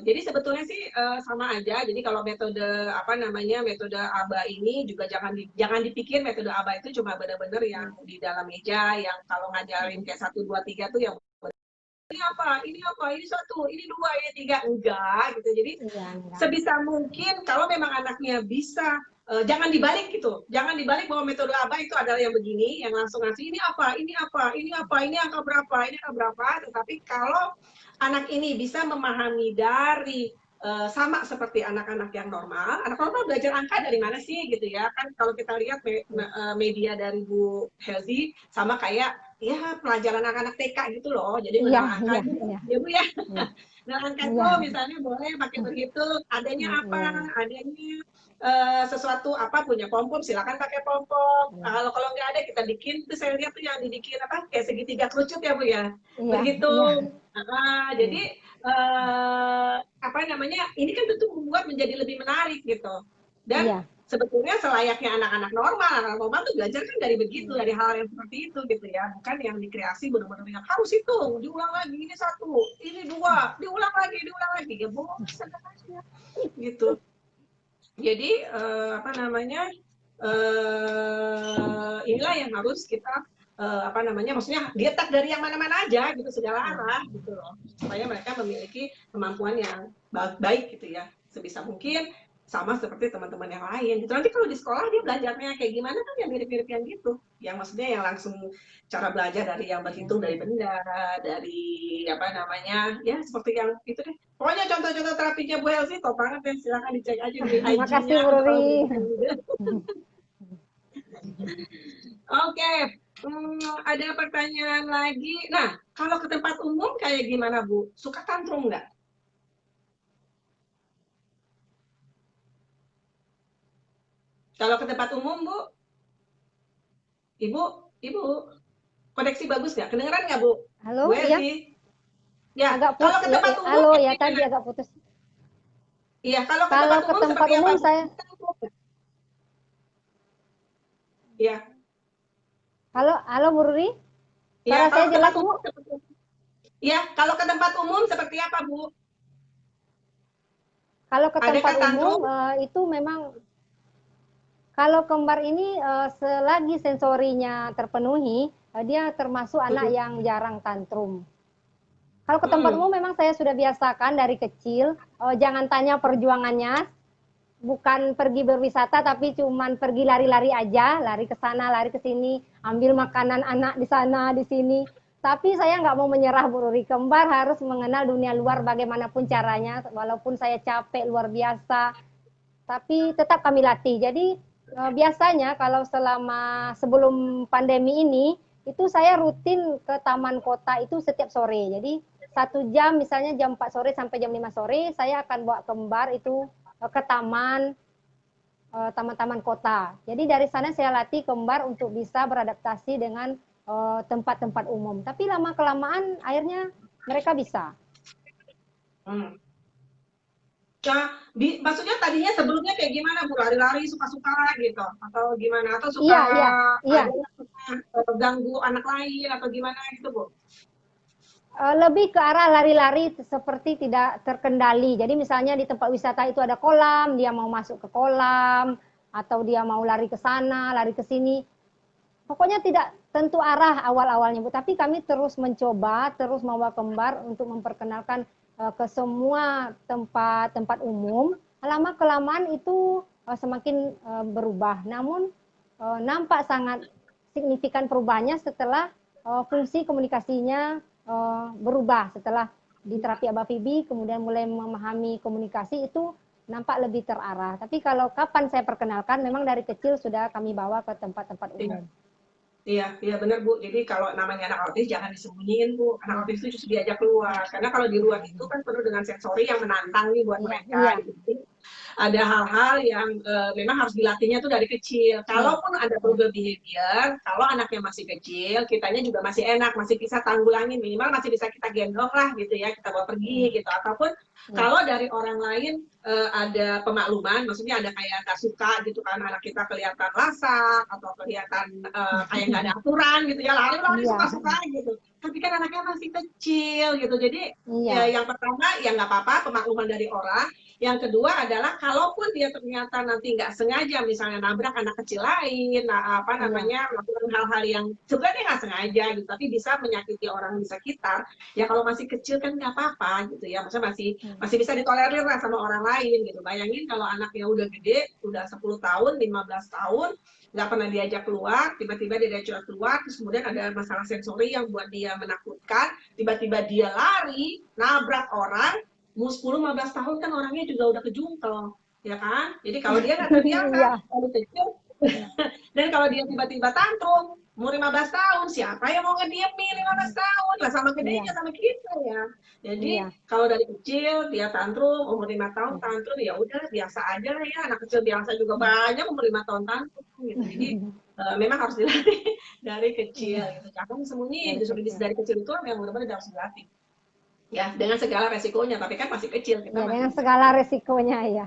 Jadi sebetulnya sih sama aja. Jadi kalau metode apa namanya, metode ABA ini juga jangan dipikir metode ABA itu cuma benar-benar yang di dalam meja, yang kalau ngajarin kayak 1, 2, 3 tuh yang ini apa, ini apa, ini 1, ini 2, ini 3, enggak gitu. Jadi Iya, enggak. sebisa mungkin kalau memang anaknya bisa jangan dibalik gitu, jangan dibalik bahwa metode ABA itu adalah yang begini, yang langsung ngasih ini apa, ini apa, ini apa, ini angka berapa, ini angka berapa. Tetapi kalau anak ini bisa memahami dari sama seperti anak-anak yang normal. Anak normal belajar angka dari mana sih gitu ya kan? Kalau kita lihat media dari Bu Helzi sama kayak ya pelajaran anak-anak TK gitu loh. Jadi Iya, mengenal iya, angka iya, ya Bu ya. iya, Nah, angka iya, itu misalnya boleh pakai berhitung, adanya iya, apa? Adanya sesuatu apa punya pom-pom, silakan pakai pom-pom. Kalau nggak ada kita bikin tuh saya lihat tuh yang dibikin apa kayak segitiga kerucut ya Bu ya. iya, iya, Berhitung. iya, Jadi apa namanya? Ini kan tentu membuat menjadi lebih menarik gitu. Dan iya, sebetulnya selayaknya anak-anak normal, anak-anak normal tuh belajar kan dari begitu, dari hal yang seperti itu gitu ya, bukan yang dikreasi benar-benar yang harus hitung, diulang lagi, ini 1, ini 2, diulang lagi, ya bosan aja gitu. Jadi apa namanya, inilah yang harus kita apa namanya, maksudnya dietak dari yang mana-mana aja gitu, segala arah gitu loh, supaya mereka memiliki kemampuan yang baik gitu ya, sebisa mungkin sama seperti teman-teman yang lain gitu. Nanti kalau di sekolah dia belajarnya kayak gimana kan ya mirip-mirip yang gitu. Yang maksudnya yang langsung cara belajar dari yang berhitung dari benda, dari apa namanya, ya seperti yang itu deh. Pokoknya contoh-contoh terapinya Bu Helsi top banget ya. Silakan dicek aja di IG-nya Makasih Bu kalau Ruri. Oke, ada pertanyaan lagi. Nah, kalau ke tempat umum kayak gimana Bu? Suka tantrum nggak? Kalau ke tempat umum Bu, Ibu, Ibu, koneksi bagus nggak? Kedengeran nggak Bu? Bu Halo, ya, Elsie? Ya, agak kalau ke ya, tempat umum halo kayak ya tadi gimana? agak putus. Iya, kalau ke Kalau tempat ke umum tempat seperti apa umum Bu? saya, Iya, halo Bu Ruri, iya. suara Kalau saya ke tempat jelas Bu? umum seperti Iya, kalau ke tempat umum seperti apa Bu? Kalau ke tempat Adakah umum tantrum? itu memang kalau kembar ini selagi sensorinya terpenuhi, dia termasuk anak Hmm, yang jarang tantrum. Kalau ke tempat hmm, umum memang saya sudah biasakan dari kecil, jangan tanya perjuangannya, bukan pergi berwisata tapi cuman pergi lari-lari aja, lari ke sana, lari ke sini, ambil makanan anak di sana, di sini. Tapi saya nggak mau menyerah Bu Ruri. Kembar harus mengenal dunia luar bagaimanapun caranya, walaupun saya capek luar biasa, tapi tetap kami latih. Jadi biasanya kalau selama sebelum pandemi ini itu saya rutin ke taman kota itu setiap sore. Jadi 1 jam misalnya jam 4 sore sampai jam 5 sore saya akan bawa kembar itu ke taman-taman kota. Jadi dari sana saya latih kembar untuk bisa beradaptasi dengan tempat-tempat umum. Tapi lama kelamaan akhirnya mereka bisa. hmm. Nah, maksudnya tadinya sebelumnya kayak gimana Bu? Lari-lari suka-suka gitu? Atau gimana? Atau suka Iya, iya, iya. ada yang suka ganggu anak lain atau gimana gitu Bu? Lebih ke arah lari-lari seperti tidak terkendali. Jadi misalnya di tempat wisata itu ada kolam, dia mau masuk ke kolam, atau dia mau lari ke sana, lari ke sini. Pokoknya tidak tentu arah awal-awalnya, Bu. Tapi kami terus mencoba, terus membawa kembar untuk memperkenalkan ke semua tempat-tempat umum. Lama kelamaan itu semakin berubah. Namun nampak sangat signifikan perubahannya setelah fungsi komunikasinya berubah setelah di terapi Abafibi kemudian mulai memahami komunikasi itu nampak lebih terarah. Tapi kalau kapan saya perkenalkan memang dari kecil sudah kami bawa ke tempat-tempat Iya. umum. Iya, iya benar Bu. Jadi kalau namanya anak autis jangan disembunyiin Bu. Anak Iya, autis itu justru diajak keluar. Karena kalau di luar itu kan penuh dengan sensori yang menantang nih buat iya, mereka iya, gitu. Jadi ada hal-hal yang memang harus dilatihnya tuh dari kecil. iya, Kalaupun ada iya, berubah behavior, kalau anaknya masih kecil, kitanya juga masih enak, masih bisa tanggulangin, minimal masih bisa kita gendong lah gitu ya, kita bawa iya, pergi gitu. Ataupun iya, kalau dari orang lain ada pemakluman, maksudnya ada kayak nggak suka gitu kan anak kita kelihatan lasak atau kelihatan kayak nggak ada aturan gitu ya, lari-lari iya, suka-suka gitu. Tapi kan anaknya masih kecil gitu, jadi ya, iya, yang pertama ya nggak apa-apa pemakluman dari orang. Yang kedua adalah kalaupun dia ternyata nanti nggak sengaja misalnya nabrak anak kecil lain, nah, apa iya, namanya melakukan hal-hal yang sebenarnya nggak sengaja gitu, tapi bisa menyakiti orang di sekitar. Ya kalau masih kecil kan nggak apa-apa gitu ya, maksudnya masih masih bisa ditolerir lah sama orang lain gitu. Bayangin kalau anaknya udah gede, udah 10 tahun, 15 tahun, nggak pernah diajak keluar, tiba-tiba dia diajak keluar, terus kemudian ada masalah sensori yang buat dia menakutkan, tiba-tiba dia lari, nabrak orang, umur 10-15 tahun kan orangnya juga udah kejungkel, ya kan? Jadi kalau dia nggak terbiasa, iya, kalau kecil, dan kalau dia tiba-tiba tantrum, umur 15 tahun, siapa yang mau ngediemin 15 tahun? Lah sama gedenya iya, sama kita ya. Jadi iya, kalau dari kecil dia tantrum, umur 5 tahun tantrum, ya udah biasa aja lah ya. Anak kecil biasa juga banyak umur 5 tahun tantrum gitu. Jadi memang harus dilatih dari kecil iya, gitu. Jangan disembunyiin, dari justru kecil. dari kecil itu yang benar-benar harus dilatih. Ya, dengan segala resikonya, tapi kan masih kecil, kita Iya, masih dengan bisa. segala resikonya ya.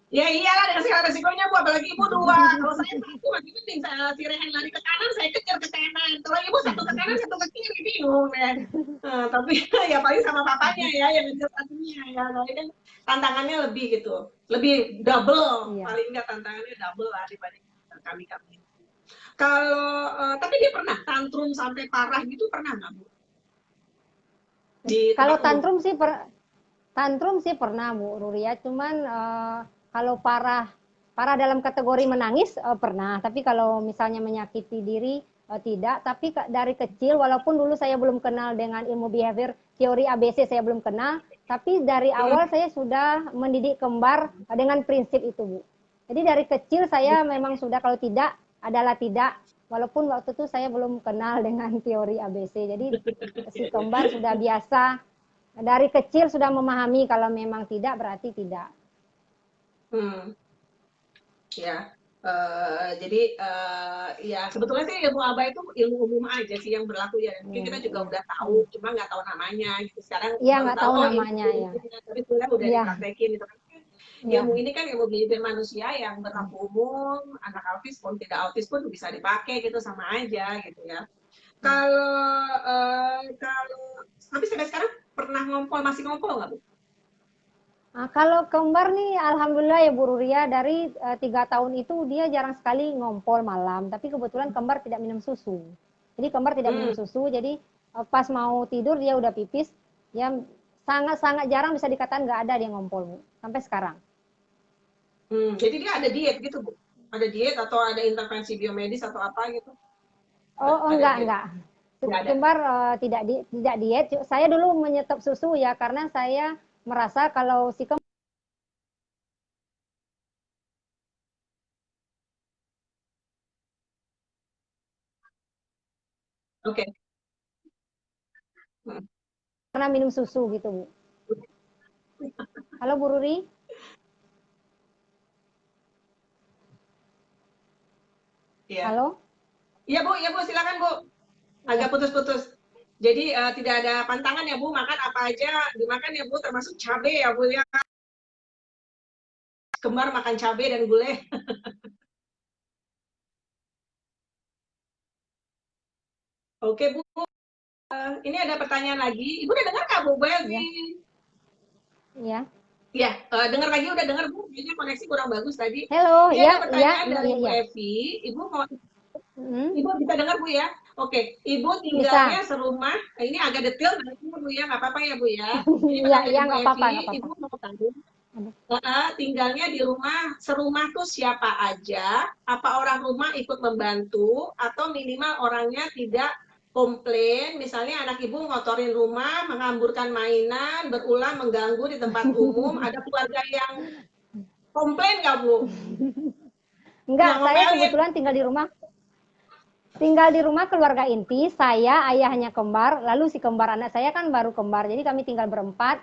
Ya iyalah dengan segala resikonya Bu, apalagi Ibu dua. Kalau saya satu masih penting, saya si Rehan lari ke kanan, saya kejar ke kanan. Kalau Ibu satu ke kanan, satu ke kiri, bingung deh. Tapi ya paling sama papanya ya yang ngejar satunya ya. Tapi kan tantangannya lebih gitu, lebih double, Iya. paling enggak tantangannya double lah dibanding kami-kami. Kalau tapi dia pernah tantrum sampai parah gitu pernah nggak Bu di Kalau tempat umum? tantrum sih pernah Bu Ruria, cuman Kalau parah parah dalam kategori menangis pernah, tapi kalau misalnya menyakiti diri tidak. Tapi dari kecil, walaupun dulu saya belum kenal dengan ilmu behavior, teori ABC saya belum kenal, tapi dari awal saya sudah mendidik kembar dengan prinsip itu, Bu. Jadi dari kecil saya memang sudah kalau tidak adalah tidak, walaupun waktu itu saya belum kenal dengan teori ABC. Jadi si kembar sudah biasa dari kecil sudah memahami kalau memang tidak berarti tidak. Hmm. Ya. Jadi ya sebetulnya sih ilmu ABA itu ilmu umum aja sih yang berlaku ya. Mungkin kita juga udah tahu, cuma nggak tahu namanya gitu. Sekarang Iya, baru nggak tahu tahu oh ini namanya ya. tapi sebenarnya udah Iya, dipraktekin gitu kan. iya. Ilmu ini kan ilmu behavior manusia yang berlaku umum, anak autis pun tidak autis pun bisa dipakai gitu sama aja gitu ya. Kalau tapi sampai sekarang pernah ngompol masih ngompol nggak Bu? Nah, kalau kembar nih, alhamdulillah ya Bu Ruria, dari 3 tahun itu dia jarang sekali ngompol malam. Tapi kebetulan kembar tidak minum susu. Jadi kembar tidak minum Hmm, susu, jadi pas mau tidur dia udah pipis. Ya sangat-sangat jarang bisa dikatakan nggak ada dia ngompol, Bu. Sampai sekarang. jadi dia ada diet gitu Bu? Ada diet atau ada intervensi biomedis atau apa gitu? Oh, oh Ada enggak, diet? enggak. Nggak ada. Kembar tidak diet. Saya dulu menyetop susu ya karena saya merasa kalau si Oke. Hmm. karena minum susu gitu, Bu. Halo Bu Ruri? Iya. Halo? Iya Bu, silakan Bu. Agak Ya. putus-putus. Jadi tidak ada pantangan ya Bu, makan apa aja dimakan ya Bu, termasuk cabai ya Bu ya. Kembar makan cabai dan gulai. Oke Bu, ini ada pertanyaan lagi. Ibu udah dengar nggak Bu Ya. Belvi? Ya. Iya, dengar lagi udah dengar Bu. Kayaknya koneksi kurang bagus tadi. Halo, Ini ada ya, ya, pertanyaan dari ya, Bu ya. Evi. Hmm, Ibu bisa dengar Bu ya? Oke, Ibu tinggalnya bisa. serumah. Ini agak detail, Bu ya, nggak apa-apa ya Bu ya. Ini Ya, pertanyaan ya, dari Bu nggak apa-apa, Evi. nggak apa-apa. Ibu mau tahu tinggalnya di rumah, serumah tuh siapa aja? Apa orang rumah ikut membantu? Atau minimal orangnya tidak komplain, misalnya anak ibu ngotorin rumah, menghamburkan mainan, berulang mengganggu di tempat umum, ada keluarga yang komplain nggak Bu? Enggak, Yang saya ngomelin? kebetulan tinggal di rumah keluarga inti, saya ayahnya kembar, lalu si kembar anak saya kan baru kembar, jadi kami tinggal berempat.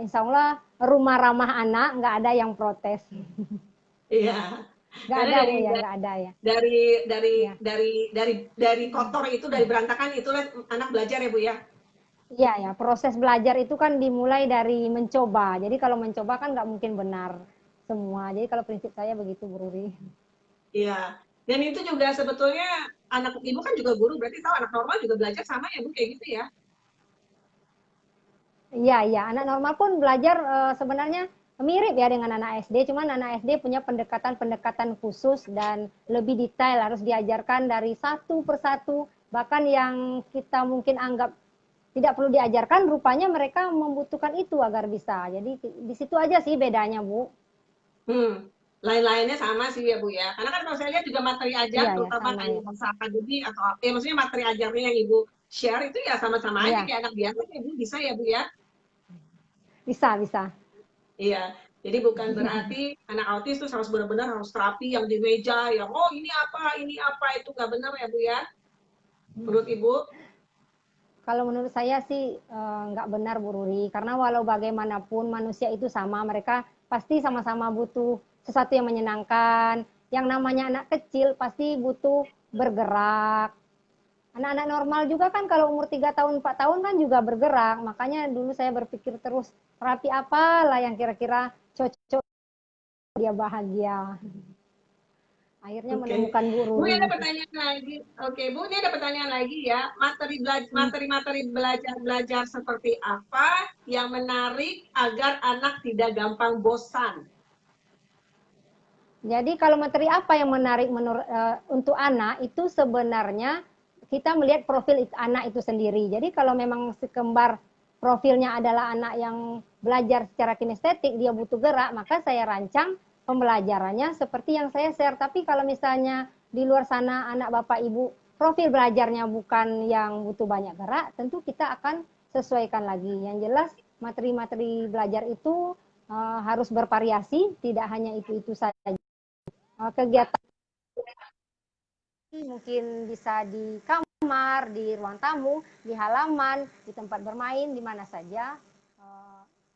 Insya Allah rumah ramah anak, nggak ada yang protes. Iya, Nggak karena ada Bu ya, nggak ada ya. dari dari Ya. dari kotor itu, dari berantakan itu anak belajar ya Bu ya. Iya ya, proses belajar itu kan dimulai dari mencoba. Jadi kalau mencoba kan nggak mungkin benar semua. Jadi kalau prinsip saya begitu, Bu Ruri. Iya. Dan itu juga sebetulnya anak ibu kan juga guru, berarti tahu anak normal juga belajar sama ya Bu kayak gitu ya. Iya, iya. Anak normal pun belajar sebenarnya mirip ya dengan anak SD, cuman anak SD punya pendekatan-pendekatan khusus dan lebih detail, harus diajarkan dari satu persatu. Bahkan yang kita mungkin anggap tidak perlu diajarkan, rupanya mereka membutuhkan itu agar bisa. Jadi di situ aja sih bedanya, Bu. Hmm. Lain-lainnya sama sih ya Bu ya. Karena kan kalau saya lihat juga materi ajar, Iya ya, terutama sama kayak ya. bahasa akademi atau apa, ya maksudnya materi ajarnya yang Ibu share itu ya sama-sama aja Iya, kayak anak biasa ya Bu, bisa ya Bu ya. bisa, bisa. Iya. Jadi bukan berarti anak autis tuh harus benar-benar harus terapi yang di meja, yang oh ini apa, itu nggak benar ya Bu ya. Menurut Ibu? Kalau menurut saya sih nggak benar Bu Ruri, karena walau bagaimanapun manusia itu sama, mereka pasti sama-sama butuh sesuatu yang menyenangkan. Yang namanya anak kecil pasti butuh bergerak. Anak-anak normal juga kan kalau umur 3 tahun, 4 tahun kan juga bergerak. Makanya dulu saya berpikir terus, terapi apalah yang kira-kira cocok dia bahagia. Akhirnya Oke. menemukan Bu Bu, Ruri. ada pertanyaan lagi. Oke, Bu, ini ada pertanyaan lagi ya. Materi-materi belajar seperti apa yang menarik agar anak tidak gampang bosan? Jadi kalau materi apa yang menarik untuk anak itu sebenarnya kita melihat profil anak itu sendiri. Jadi kalau memang si kembar profilnya adalah anak yang belajar secara kinestetik, dia butuh gerak, maka saya rancang pembelajarannya seperti yang saya share. Tapi kalau misalnya di luar sana anak bapak ibu profil belajarnya bukan yang butuh banyak gerak, tentu kita akan sesuaikan lagi. Yang jelas materi-materi belajar itu harus bervariasi, tidak hanya itu-itu saja. Kegiatan mungkin bisa di kamar, di ruang tamu, di halaman, di tempat bermain, di mana saja,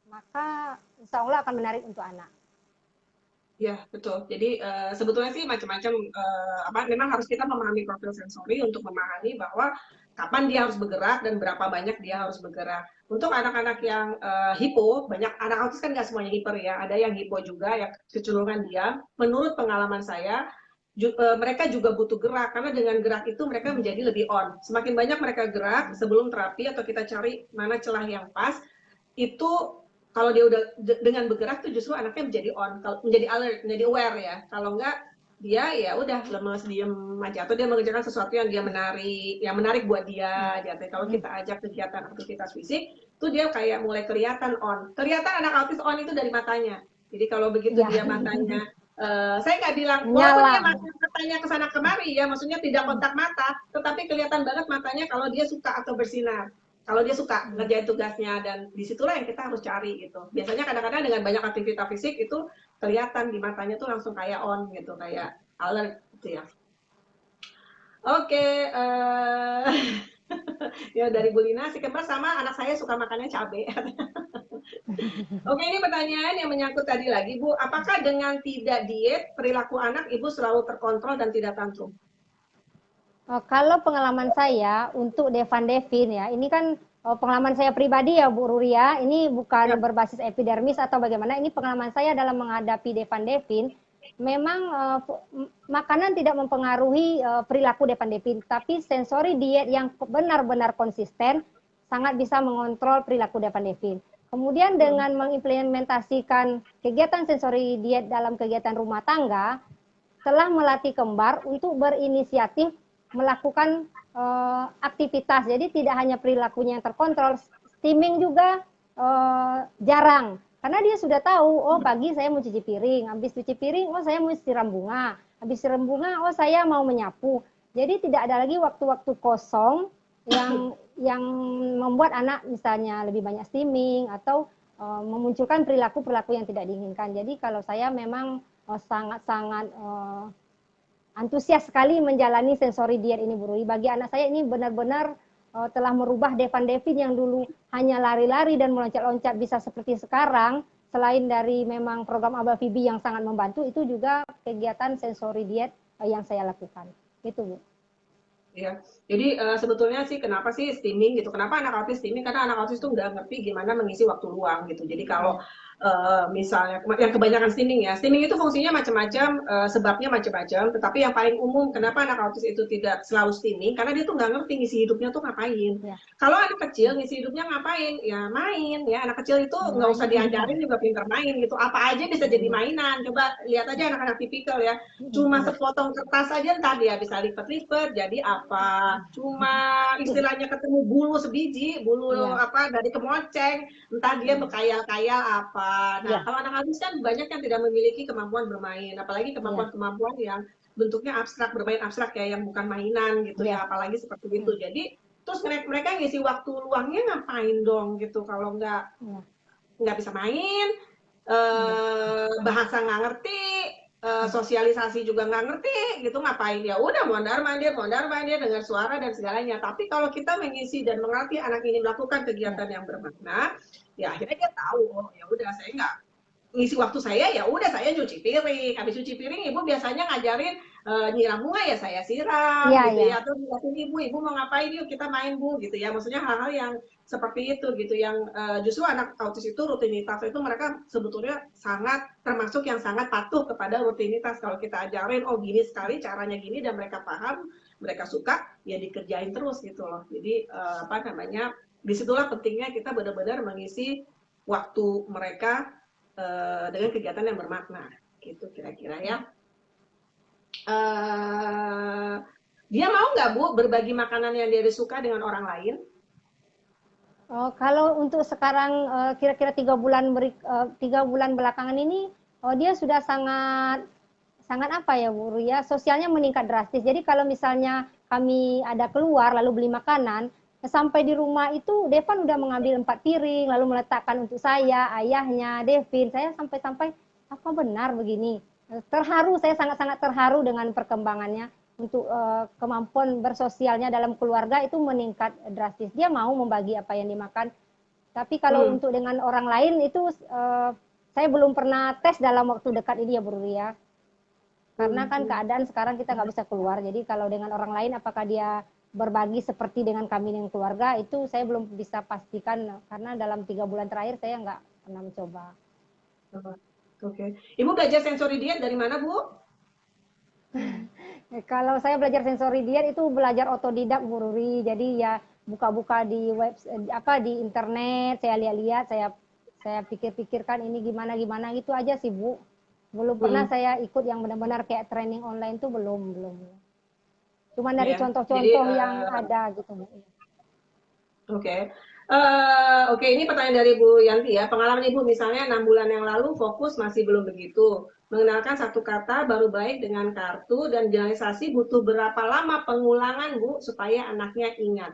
maka insya Allah akan menarik untuk anak. Ya, betul. Jadi sebetulnya sih macam-macam memang harus kita memahami profil sensori untuk memahami bahwa kapan dia harus bergerak dan berapa banyak dia harus bergerak. Untuk anak-anak yang hipo, banyak anak autis kan nggak semuanya hiper ya, ada yang hipo juga yang kecenderungan diam. Menurut pengalaman saya, mereka juga butuh gerak karena dengan gerak itu mereka menjadi lebih on. Semakin banyak mereka gerak sebelum terapi atau kita cari mana celah yang pas, itu kalau dia udah dengan bergerak tuh justru anaknya menjadi on, menjadi alert, menjadi aware ya. Kalau enggak dia ya udah lemes diem aja atau dia mengerjakan sesuatu yang dia menarik buat dia aja. Kalau kita ajak kegiatan aktivitas fisik tuh dia kayak mulai kelihatan on. Kelihatan anak autis on itu dari matanya. Jadi kalau begitu Ya. dia matanya saya nggak bilang walaupun dia Nyala. matanya kesana kemari ya, maksudnya tidak kontak mata, tetapi kelihatan banget matanya kalau dia suka atau bersinar. Kalau dia suka ngerjain tugasnya, dan disitulah yang kita harus cari gitu. Biasanya kadang-kadang dengan banyak aktivitas fisik itu kelihatan di matanya tuh langsung kayak on gitu, kayak alert gitu ya. Oke, ya dari Bu Lina, si kembar sama anak saya suka makannya cabai. Oke, ini pertanyaan yang menyangkut tadi lagi, Bu. Apakah dengan tidak diet, perilaku anak Ibu selalu terkontrol dan tidak tantrum? Kalau pengalaman saya untuk Devan Devin ya, ini kan pengalaman saya pribadi ya Bu Ruria, ini bukan Ya. berbasis epidermis atau bagaimana, ini pengalaman saya dalam menghadapi Devan Devin. Memang makanan tidak mempengaruhi perilaku Devan Devin, tapi sensori diet yang benar-benar konsisten sangat bisa mengontrol perilaku Devan Devin. Kemudian dengan mengimplementasikan kegiatan sensori diet dalam kegiatan rumah tangga, telah melatih kembar untuk berinisiatif melakukan aktivitas. Jadi tidak hanya perilakunya yang terkontrol, steaming juga jarang. Karena dia sudah tahu, oh pagi saya mau cuci piring, habis cuci piring, oh saya mau siram bunga, habis siram bunga, oh saya mau menyapu. Jadi tidak ada lagi waktu-waktu kosong yang membuat anak misalnya lebih banyak steaming atau memunculkan perilaku-perilaku yang tidak diinginkan. Jadi kalau saya memang sangat-sangat antusias sekali menjalani sensori diet ini Bu Rui. Bagi anak saya ini benar-benar telah merubah Devan Devin yang dulu hanya lari-lari dan meloncat-loncat bisa seperti sekarang. Selain dari memang program Aba Fibi yang sangat membantu, itu juga kegiatan sensori diet yang saya lakukan. Itu Bu. Ya, jadi sebetulnya sih kenapa sih steaming gitu? Kenapa anak autis steaming? Karena anak autis tuh nggak ngerti gimana mengisi waktu luang gitu. Jadi kalau misalnya yang kebanyakan steaming itu fungsinya macam-macam, sebabnya macam-macam. Tetapi yang paling umum kenapa anak autis itu tidak selalu steaming? Karena dia tuh nggak ngerti ngisi hidupnya tuh ngapain. Ya. Kalau anak kecil ngisi hidupnya ngapain? Ya main ya. Anak kecil itu nggak usah diajarin juga pinter main gitu. Apa aja bisa jadi mainan. Coba lihat aja anak-anak tipikal ya. Cuma sepotong kertas aja ntar dia bisa lipat-lipat jadi apa, cuma istilahnya ketemu bulu sebiji, bulu apa dari kemoceng, entah dia berkayal-kayal apa. Nah, kalau anak autis kan banyak yang tidak memiliki kemampuan bermain, apalagi kemampuan-kemampuan yang bentuknya abstrak, bermain abstrak ya, yang bukan mainan gitu ya, apalagi seperti itu. Jadi terus mereka ngisi waktu luangnya ngapain dong gitu kalau nggak bisa main, bahasa nggak ngerti, sosialisasi juga nggak ngerti gitu, ngapain? Ya udah mondar mandir dengan suara dan segalanya. Tapi kalau kita mengisi dan mengerti anak ini melakukan kegiatan yang bermakna, ya akhirnya dia tahu, oh ya udah saya nggak ngisi waktu saya, ya udah saya cuci piring. Habis cuci piring ibu biasanya ngajarin nyiram bunga, ya saya siram gitu ya, atau ngeliatin ibu mau ngapain, yuk kita main Bu gitu ya. Maksudnya hal-hal yang seperti itu gitu, yang justru anak autis itu rutinitas itu mereka sebetulnya sangat termasuk yang sangat patuh kepada rutinitas. Kalau kita ajarin oh gini sekali caranya gini dan mereka paham, mereka suka, ya dikerjain terus gitu loh. Jadi disitulah pentingnya kita benar-benar mengisi waktu mereka dengan kegiatan yang bermakna gitu kira-kira ya. Dia mau nggak Bu berbagi makanan yang dia suka dengan orang lain? Kalau untuk sekarang kira-kira 3 bulan belakangan ini, dia sudah sangat sangat apa ya Bu ya, sosialnya meningkat drastis. Jadi kalau misalnya kami ada keluar lalu beli makanan, sampai di rumah itu Devan udah mengambil 4 piring lalu meletakkan untuk saya, ayahnya, Devin. Saya sampai-sampai apa benar begini? Terharu, saya sangat-sangat terharu dengan perkembangannya untuk kemampuan bersosialnya dalam keluarga itu meningkat drastis. Dia mau membagi apa yang dimakan. Tapi kalau Hmm. untuk dengan orang lain itu saya belum pernah tes dalam waktu dekat ini ya Bu Ruri ya. Karena kan Hmm. keadaan sekarang kita nggak bisa keluar. Jadi kalau dengan orang lain apakah dia berbagi seperti dengan kami dengan keluarga itu saya belum bisa pastikan karena dalam 3 bulan terakhir saya nggak pernah mencoba. Oke. Okay. Ibu belajar sensori diet dari mana, Bu? Kalau saya belajar sensori diet itu belajar otodidak Bu Ruri. Jadi ya buka-buka di web apa di internet, saya lihat-lihat, saya pikir-pikirkan ini gimana gimana gitu aja sih Bu. Belum pernah Hmm. saya ikut yang benar-benar kayak training online tuh belum. Cuma dari Ya. Jadi contoh-contoh yang ada gitu Bu. oke. Oke, ini pertanyaan dari Bu Yanti ya. Pengalaman Ibu misalnya 6 bulan yang lalu fokus masih belum begitu. Mengenalkan satu kata baru baik dengan kartu dan generalisasi butuh berapa lama pengulangan Bu supaya anaknya ingat?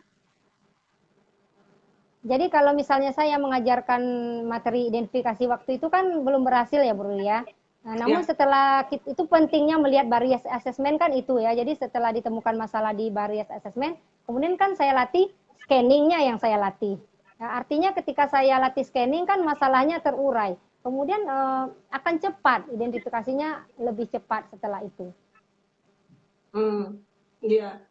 Jadi kalau misalnya saya mengajarkan materi identifikasi waktu itu kan belum berhasil ya Bu ya. Nah, namun Ya. setelah itu pentingnya melihat bias assessment kan itu ya. Jadi setelah ditemukan masalah di bias assessment, kemudian kan saya latih scanningnya yang saya latih. Nah, artinya ketika saya latih scanning kan masalahnya terurai. Kemudian akan cepat identifikasinya lebih cepat setelah itu. Hmm. Iya.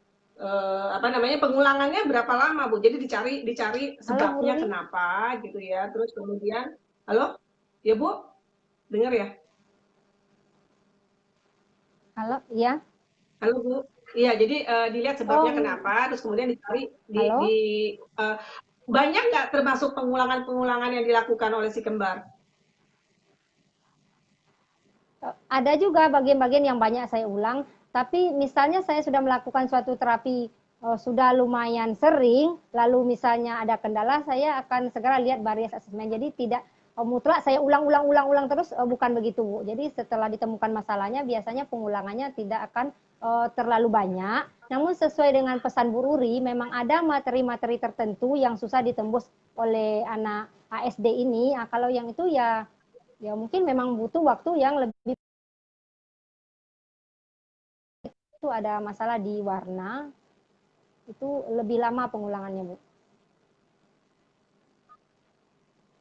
Apa namanya pengulangannya berapa lama Bu? Jadi dicari dicari Halo Bu sebabnya Ruri? kenapa gitu ya. Terus kemudian, halo, ya Bu, dengar ya? Halo, ya. Halo Bu. Iya, jadi dilihat sebabnya Oh, kenapa, terus kemudian dicari di halo. eh, banyak nggak termasuk pengulangan-pengulangan yang dilakukan oleh si kembar? Ada juga bagian-bagian yang banyak saya ulang, tapi misalnya saya sudah melakukan suatu terapi sudah lumayan sering, lalu misalnya ada kendala, saya akan segera lihat bias assessment. Jadi tidak mutlak saya ulang-ulang terus, bukan begitu Bu. Jadi setelah ditemukan masalahnya, biasanya pengulangannya tidak akan terlalu banyak. Namun sesuai dengan pesan Bu Ruri, memang ada materi-materi tertentu yang susah ditembus oleh anak ASD ini. Nah, kalau yang itu ya ya mungkin memang butuh waktu yang lebih. Itu ada masalah di warna, itu lebih lama pengulangannya Bu.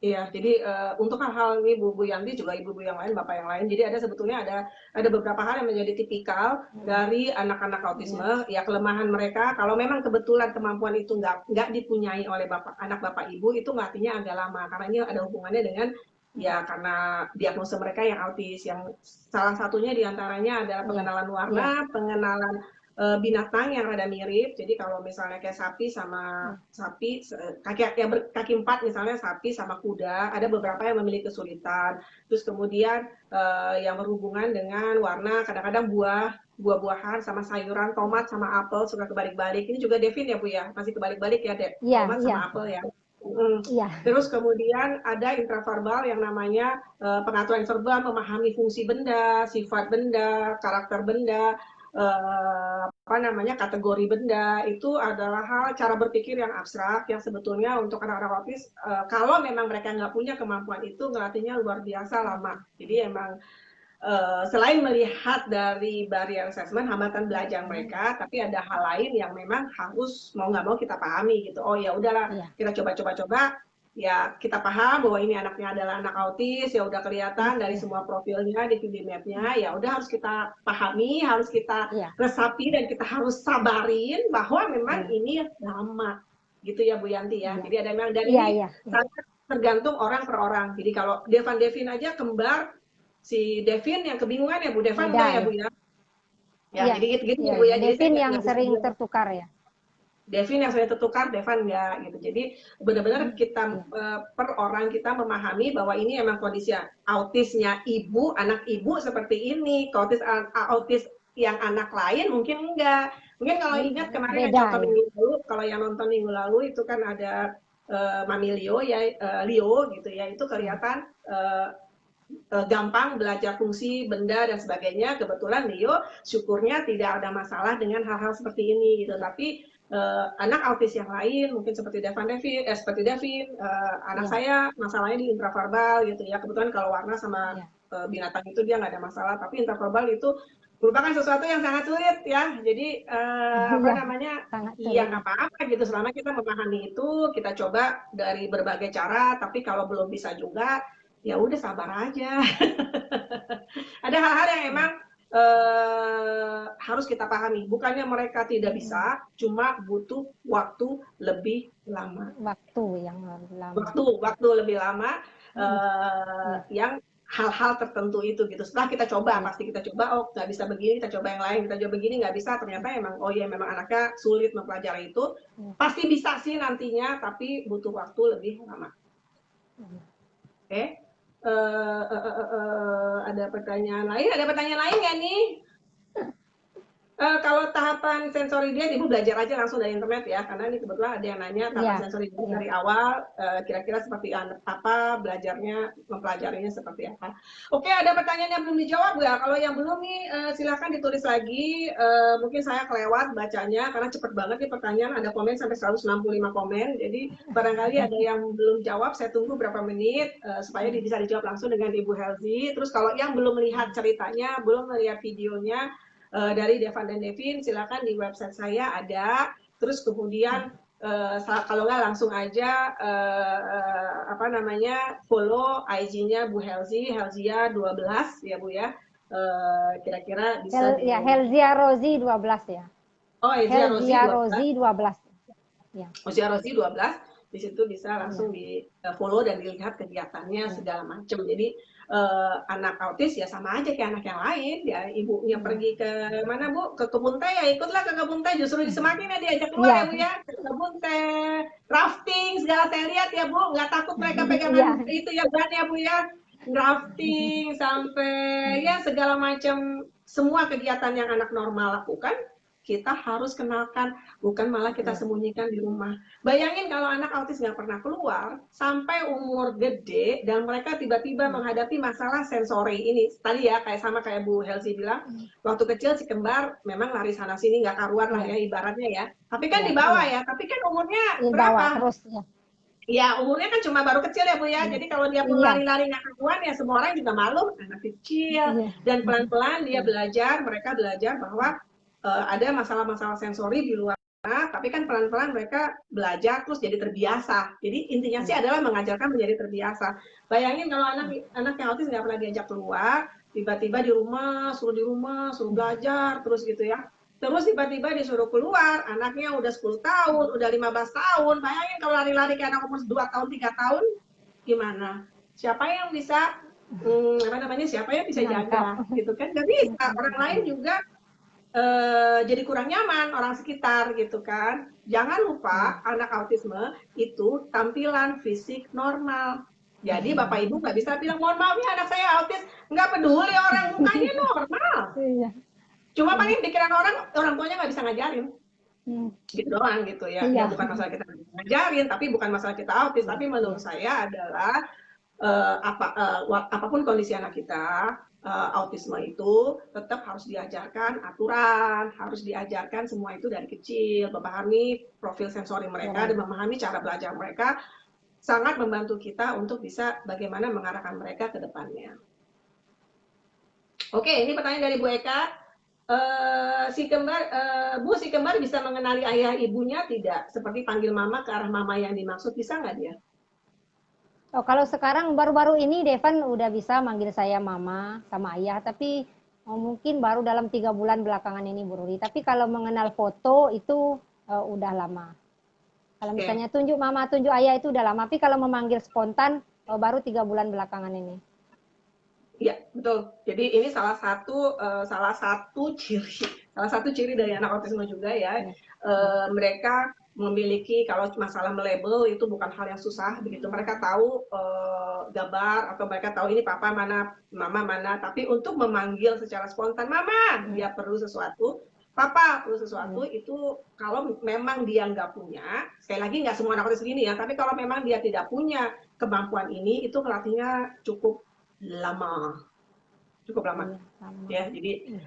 Iya, jadi untuk hal-hal ini Bu Yanti juga ibu-ibu yang lain, bapak yang lain. Jadi ada sebetulnya ada beberapa hal yang menjadi tipikal dari anak-anak Ya, autisme. Ya kelemahan mereka, kalau memang kebetulan kemampuan itu nggak dipunyai oleh anak bapak ibu, itu artinya agak lama. Karena ini ada hubungannya dengan ya karena diagnosa mereka yang autis. Yang salah satunya diantaranya adalah ya, pengenalan warna, ya, pengenalan binatang yang rada mirip. Jadi kalau misalnya kayak sapi sama sapi kaki yang berkaki empat misalnya sapi sama kuda, ada beberapa yang memiliki kesulitan. Terus kemudian yang berhubungan dengan warna, kadang-kadang buah-buahan sama sayuran, tomat sama apel suka kebalik-balik. Ini juga Devin ya Bu ya, masih kebalik-balik ya, ya, tomat ya, sama apel ya. Mm. ya, Terus kemudian ada intraverbal yang namanya pengaturan verbal, memahami fungsi benda, sifat benda, karakter benda, apa namanya kategori benda itu adalah hal cara berpikir yang abstrak yang sebetulnya untuk anak-anak autis kalau memang mereka nggak punya kemampuan itu ngelatihnya luar biasa lama. Jadi emang selain melihat dari barrier assessment hambatan belajar mereka, tapi ada hal lain yang memang harus mau nggak mau kita pahami gitu. Oh ya udahlah ya, kita coba-coba ya kita paham bahwa ini anaknya adalah anak autis ya udah kelihatan dari ya, semua profilnya di video mapnya ya udah harus kita pahami harus kita ya, resapi dan kita harus sabarin bahwa memang ya, ini lama gitu ya Bu Yanti ya. ya, Jadi ada memang dan ya, ini ya, ya, sangat tergantung orang per orang. Jadi kalau Devin aja kembar si Devin yang kebingungan ya Bu, Devan beda enggak ya ya, Bu ya? Ya, ya, jadi gitu-gitu ya, ya Bu ya. Jadi saya Devin yang nggak bisa sering bilang tertukar ya, Devin yang saya tertukar, Devan enggak gitu. Jadi benar-benar kita ya, per orang kita memahami bahwa ini emang kondisi autisnya ibu, anak ibu seperti ini. Autis yang anak lain mungkin enggak. Mungkin kalau ingat kemarin yang beda contoh ya, minggu lalu, kalau yang nonton minggu lalu itu kan ada Mami Leo ya, Leo gitu ya, itu kelihatan gampang belajar fungsi benda dan sebagainya. Kebetulan Leo syukurnya tidak ada masalah dengan hal-hal seperti ini gitu. Tapi anak autis yang lain mungkin seperti Devin, anak saya masalahnya di intraverbal gitu ya. Kebetulan kalau warna sama binatang itu dia nggak ada masalah, tapi intraverbal itu merupakan sesuatu yang sangat sulit ya. Jadi apa namanya, ya nggak apa-apa gitu, selama kita memahami itu, kita coba dari berbagai cara. Tapi kalau belum bisa juga, ya udah sabar aja. Ada hal-hal yang emang harus kita pahami. Bukannya mereka tidak bisa, cuma butuh waktu lebih lama. Waktu yang lebih lama. Waktu lebih lama yang hal-hal tertentu itu gitu. Setelah kita coba, pasti kita coba, oh nggak bisa begini, kita coba yang lain, kita coba begini nggak bisa, ternyata emang oh ya memang anaknya sulit mempelajari itu. Pasti bisa sih nantinya, tapi butuh waktu lebih lama. Oke. Ada pertanyaan lain? Ada pertanyaan lain nggak nih? Kalau tahapan sensori dia, Ibu belajar aja langsung dari internet ya, karena ini kebetulan ada yang nanya tahapan sensori dia dari awal, kira-kira seperti apa, belajarnya, mempelajarinya seperti apa. Oke, ada pertanyaan yang belum dijawab nggak? Kalau yang belum nih, silakan ditulis lagi. Mungkin saya kelewat bacanya, karena cepet banget nih pertanyaan, ada komen sampai 165 komen, jadi barangkali ada yang belum jawab, saya tunggu berapa menit, supaya bisa dijawab langsung dengan Ibu Helzi. Terus kalau yang belum melihat ceritanya, belum melihat videonya, dari Devan dan Devin, silakan di website saya ada. Terus kemudian kalau nggak langsung aja apa namanya, follow IG-nya Bu Helzi, Helzia 12 ya Bu ya. Kira-kira bisa ya Helzia Rozi 12 ya. Oh, Helzia Rozi 12. Ya. Helzia Rozi 12. Di situ bisa langsung di follow dan dilihat kegiatannya segala macam. Jadi anak autis ya sama aja kayak anak yang lain ya, ibunya pergi ke mana Bu, ke kebun teh ya ikutlah ke kebun teh, justru semakin ya diajak keluar ya Bu ya, ke kebun teh, rafting segala saya lihat ya Bu, nggak takut mereka pegangan itu ya ban ya Bu ya, rafting sampai ya segala macam, semua kegiatan yang anak normal lakukan kita harus kenalkan, bukan malah kita sembunyikan di rumah. Bayangin kalau anak autis nggak pernah keluar, sampai umur gede, dan mereka tiba-tiba menghadapi masalah sensori ini. Tadi ya, sama kayak Bu Helzi bilang, waktu kecil si kembar memang lari sana-sini, nggak karuan lah ya, ibaratnya ya. Tapi kan di bawah ya, tapi kan umurnya berapa? Terus, ya. Ya, umurnya kan cuma baru kecil ya Bu ya, jadi kalau dia pun lari-lari nggak karuan, ya semua orang juga malu, anak kecil. Dan pelan-pelan dia belajar, mereka belajar bahwa ada masalah-masalah sensori di luar sana, tapi kan pelan-pelan mereka belajar terus jadi terbiasa. Jadi intinya sih adalah mengajarkan menjadi terbiasa. Bayangin kalau anak yang autis nggak pernah diajak keluar, tiba-tiba di rumah, suruh belajar terus gitu ya. Terus tiba-tiba disuruh keluar, anaknya udah 10 tahun, udah 15 tahun. Bayangin kalau lari-lari kayak anak umur 2 tahun, 3 tahun, gimana? Siapa yang bisa siapa yang bisa jaga gitu kan? Nggak bisa. Orang lain juga jadi kurang nyaman, orang sekitar gitu kan. Jangan lupa anak autisme itu tampilan fisik normal. Jadi Bapak Ibu nggak bisa bilang, mohon maaf ya anak saya autis, nggak peduli orang mukanya normal. Cuma paling pikiran orang tuanya nggak bisa ngajarin. Gitu doang gitu ya. Ya bukan masalah kita ngajarin, tapi bukan masalah kita autis. Tapi menurut saya adalah apapun kondisi anak kita, autisme itu tetap harus diajarkan aturan, harus diajarkan semua itu dari kecil, memahami profil sensori mereka dan memahami cara belajar mereka, sangat membantu kita untuk bisa bagaimana mengarahkan mereka ke depannya. Oke, ini pertanyaan dari Bu Eka. Bu, si kembar bisa mengenali ayah ibunya tidak? Seperti panggil mama ke arah mama yang dimaksud, bisa nggak dia? Oh, kalau sekarang baru-baru ini Devan udah bisa manggil saya mama sama ayah, tapi mungkin baru dalam 3 bulan belakangan ini Bu Ruri. Tapi kalau mengenal foto itu udah lama. Kalau misalnya tunjuk mama, tunjuk ayah itu udah lama. Tapi kalau memanggil spontan baru 3 bulan belakangan ini. Iya, betul. Jadi ini salah satu ciri dari anak autisme juga ya. Mereka memiliki, kalau masalah melabel itu bukan hal yang susah begitu. Mereka tahu gambar atau mereka tahu ini papa mana, mama mana, tapi untuk memanggil secara spontan mama, dia perlu sesuatu papa perlu Iya. sesuatu itu kalau memang dia nggak punya, sekali lagi nggak semua anak autis segini ya, tapi kalau memang dia tidak punya kemampuan ini, itu melatihnya lama, cukup lama. Iya, sama. Ya, jadi Iya.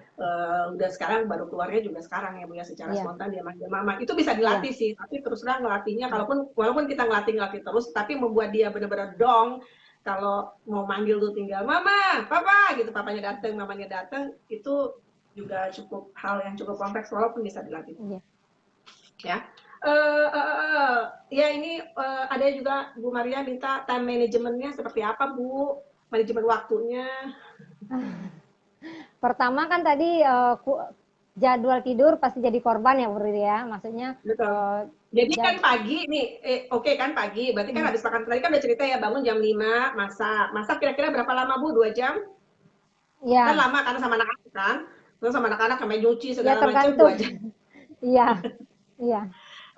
udah sekarang baru keluarnya juga sekarang ya Bu ya, secara Iya. spontan dia manggil mama. Itu bisa Iya. dilatih sih, tapi terus terang ngelatihnya Iya. walaupun kita ngelatih terus, tapi membuat dia benar-benar dong kalau mau manggil tuh tinggal mama, papa gitu, papanya datang, mamanya datang, itu juga cukup hal yang cukup kompleks walaupun bisa dilatih. Iya. Ya. Eh, eh, eh, ya ini ada juga Bu Maria minta time manajemennya seperti apa Bu? Manajemen waktunya. Pertama kan tadi jadwal tidur pasti jadi korban ya Bu Riri ya. Maksudnya Betul. eh, Jadi jad, kan pagi nih, oke kan pagi, berarti kan habis makan tadi kan udah cerita ya bangun jam 5 masak. Masak kira-kira berapa lama Bu? 2 jam? Kan ya, lama karena sama anak-anak kan. Terus sama anak-anak sampai nyuci ya segala macam tergantung. 2 jam. Iya, iya.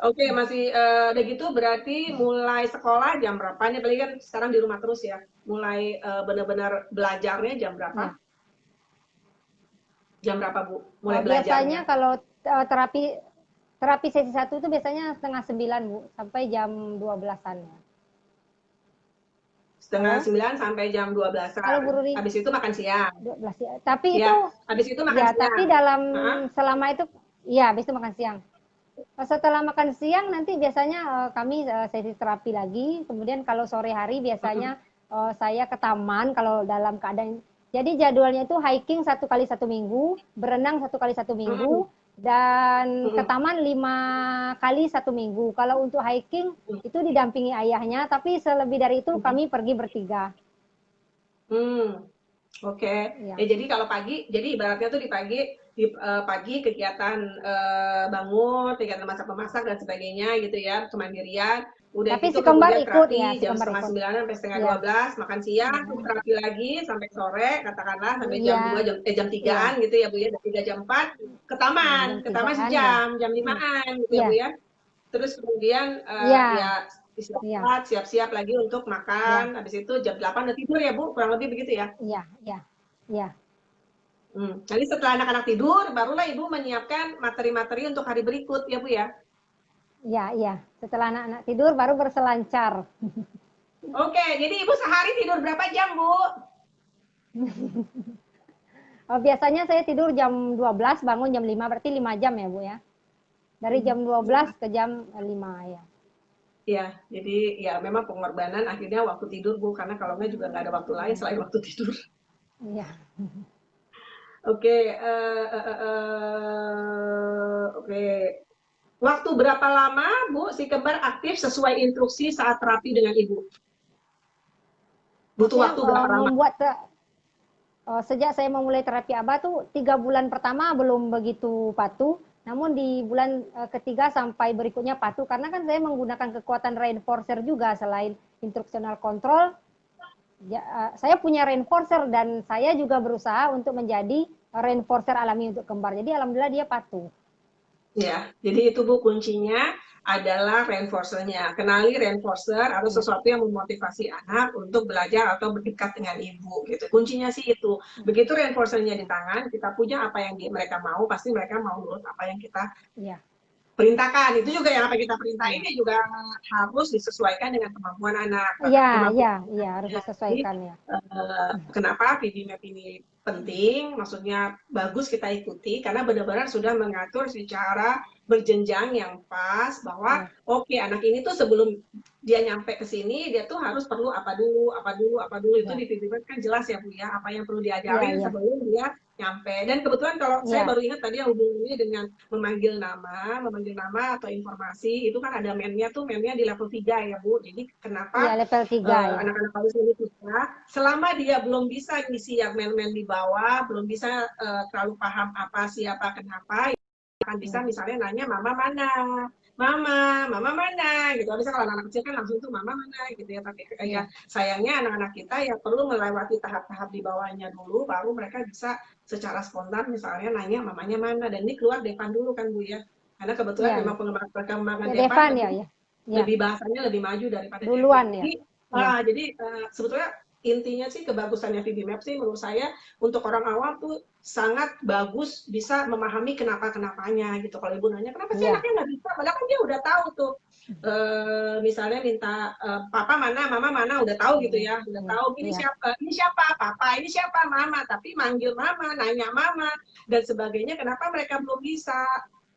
Oke, masih udah gitu berarti mulai sekolah jam berapa? Nih paling kan sekarang di rumah terus ya. Mulai benar-benar belajarnya jam berapa? Ya. Jam berapa Bu? Mulai Biasanya belajarnya? kalau terapi terapi sesi satu itu biasanya setengah 9 Bu, sampai jam 12-an ya. Setengah Halo? 9 sampai jam Halo 12-an. Bu Ruri, Habis itu makan siang. 12 ya. Tapi Ya, itu habis itu makan ya, siang. tapi dalam Heeh. selama itu ya habis itu makan siang. Setelah makan siang nanti biasanya kami sesi terapi lagi. Kemudian kalau sore hari biasanya saya ke taman kalau dalam keadaan. Jadi jadwalnya itu hiking 1 kali 1 minggu, berenang 1 kali 1 minggu, dan ke taman 5 kali 1 minggu. Kalau untuk hiking itu didampingi ayahnya, tapi selebih dari itu kami pergi bertiga. Hmm, oke. Ya, Ya jadi kalau pagi, jadi ibaratnya tuh di pagi kegiatan bangun, kegiatan masak-memasak dan sebagainya gitu ya, kemandirian. Udah tapi gitu si kembar kemudian ikut ya, terapi si jam kembar setengah ikut. sembilan sampai setengah dua Ya, belas, makan siang, terus ya, terapi lagi sampai sore, katakanlah sampai jam 2 ya, jam ya, 3-an gitu ya Bu ya, jam 3 jam 4 ya, jam ke taman 3-an ya. sejam, jam 5-an gitu ya Bu Ya, ya. Terus kemudian ya, ya ya, istirahat, siap-siap lagi untuk ya, makan. Habis itu jam 8 udah tidur ya Bu, kurang lebih begitu ya. ya, ya, ya, Jadi setelah anak-anak tidur, barulah Ibu menyiapkan materi-materi untuk hari berikut ya Bu ya. ya, ya. Setelah anak-anak tidur baru berselancar. Oke, jadi Ibu sehari tidur berapa jam Bu? Biasanya saya tidur jam 12, bangun jam 5, berarti 5 jam ya Bu ya. Dari jam 12 ke jam 5 ya. Ya, jadi ya memang pengorbanan akhirnya waktu tidur Bu, karena kalau nggak juga nggak ada waktu lain Ya, selain waktu tidur. ya. Oke, oke. Waktu berapa lama Bu si kembar aktif sesuai instruksi saat terapi dengan Ibu? Butuh Maksudnya waktu berapa lama? sejak saya memulai terapi ABA tuh 3 bulan pertama belum begitu patuh, namun di bulan ketiga sampai berikutnya patuh karena kan saya menggunakan kekuatan reinforcer juga selain instructional control. Ya, saya punya reinforcer dan saya juga berusaha untuk menjadi reinforcer alami untuk kembar. Jadi alhamdulillah dia patuh. Ya, jadi itu Bu kuncinya adalah reinforcernya. Kenali reinforcer atau Ya, sesuatu yang memotivasi anak untuk belajar atau berdekat dengan ibu gitu. Kuncinya sih itu. Begitu reinforcernya di tangan, kita punya apa yang mereka mau, pasti mereka mau nurut apa yang kita ya, perintahkan. Itu juga yang apa kita perintah ya, ini juga harus disesuaikan dengan kemampuan anak. ya, Kemampuan ya, ya harus jadi, disesuaikan ya. kenapa PD map ini penting, maksudnya bagus kita ikuti karena benar-benar sudah mengatur secara berjenjang yang pas bahwa Ya, oke, anak ini tuh sebelum dia nyampe ke sini dia tuh harus perlu apa dulu, apa dulu, apa dulu itu ya, di PD map kan jelas ya Bu ya, apa yang perlu ya, diajarin ya, sebelum dia nyampe. Dan kebetulan kalau saya ya, baru ingat tadi yang hubungannya dengan memanggil nama atau informasi itu kan ada mennya di level 3 ya Bu. Jadi ya kenapa level 3 ya. anak-anak autis ini kita selama dia belum bisa ngisi yang men-men di bawah, belum bisa terlalu paham apa siapa kenapa, akan bisa Ya, misalnya nanya mama mana gitu. Bisa kalau anak kecil kan langsung tuh mama mana gitu ya. Tapi ya ya, sayangnya anak-anak kita ya perlu melewati tahap-tahap di bawahnya dulu, baru mereka bisa secara spontan misalnya nanya mamanya mana. Dan ini keluar Devan dulu kan Bu ya. Karena kebetulan ya, memang ya. perkembangan Ya Devan Devan ya, ya, ya. lebih bahasanya lebih maju daripada Devin. Duluan ya. Jadi, Ya, jadi sebetulnya intinya sih kebagusannya VB Map sih menurut saya untuk orang awam tuh sangat bagus bisa memahami kenapa-kenapanya gitu. Kalau ibu nanya kenapa sih Iya. anaknya nggak bisa, padahal kan dia udah tahu tuh. Misalnya minta papa mana, mama mana, udah tahu gitu Iya. ya, udah Iya. tahu Iya. ini siapa, papa, ini siapa, mama, tapi manggil mama, nanya mama dan sebagainya. Kenapa mereka belum bisa?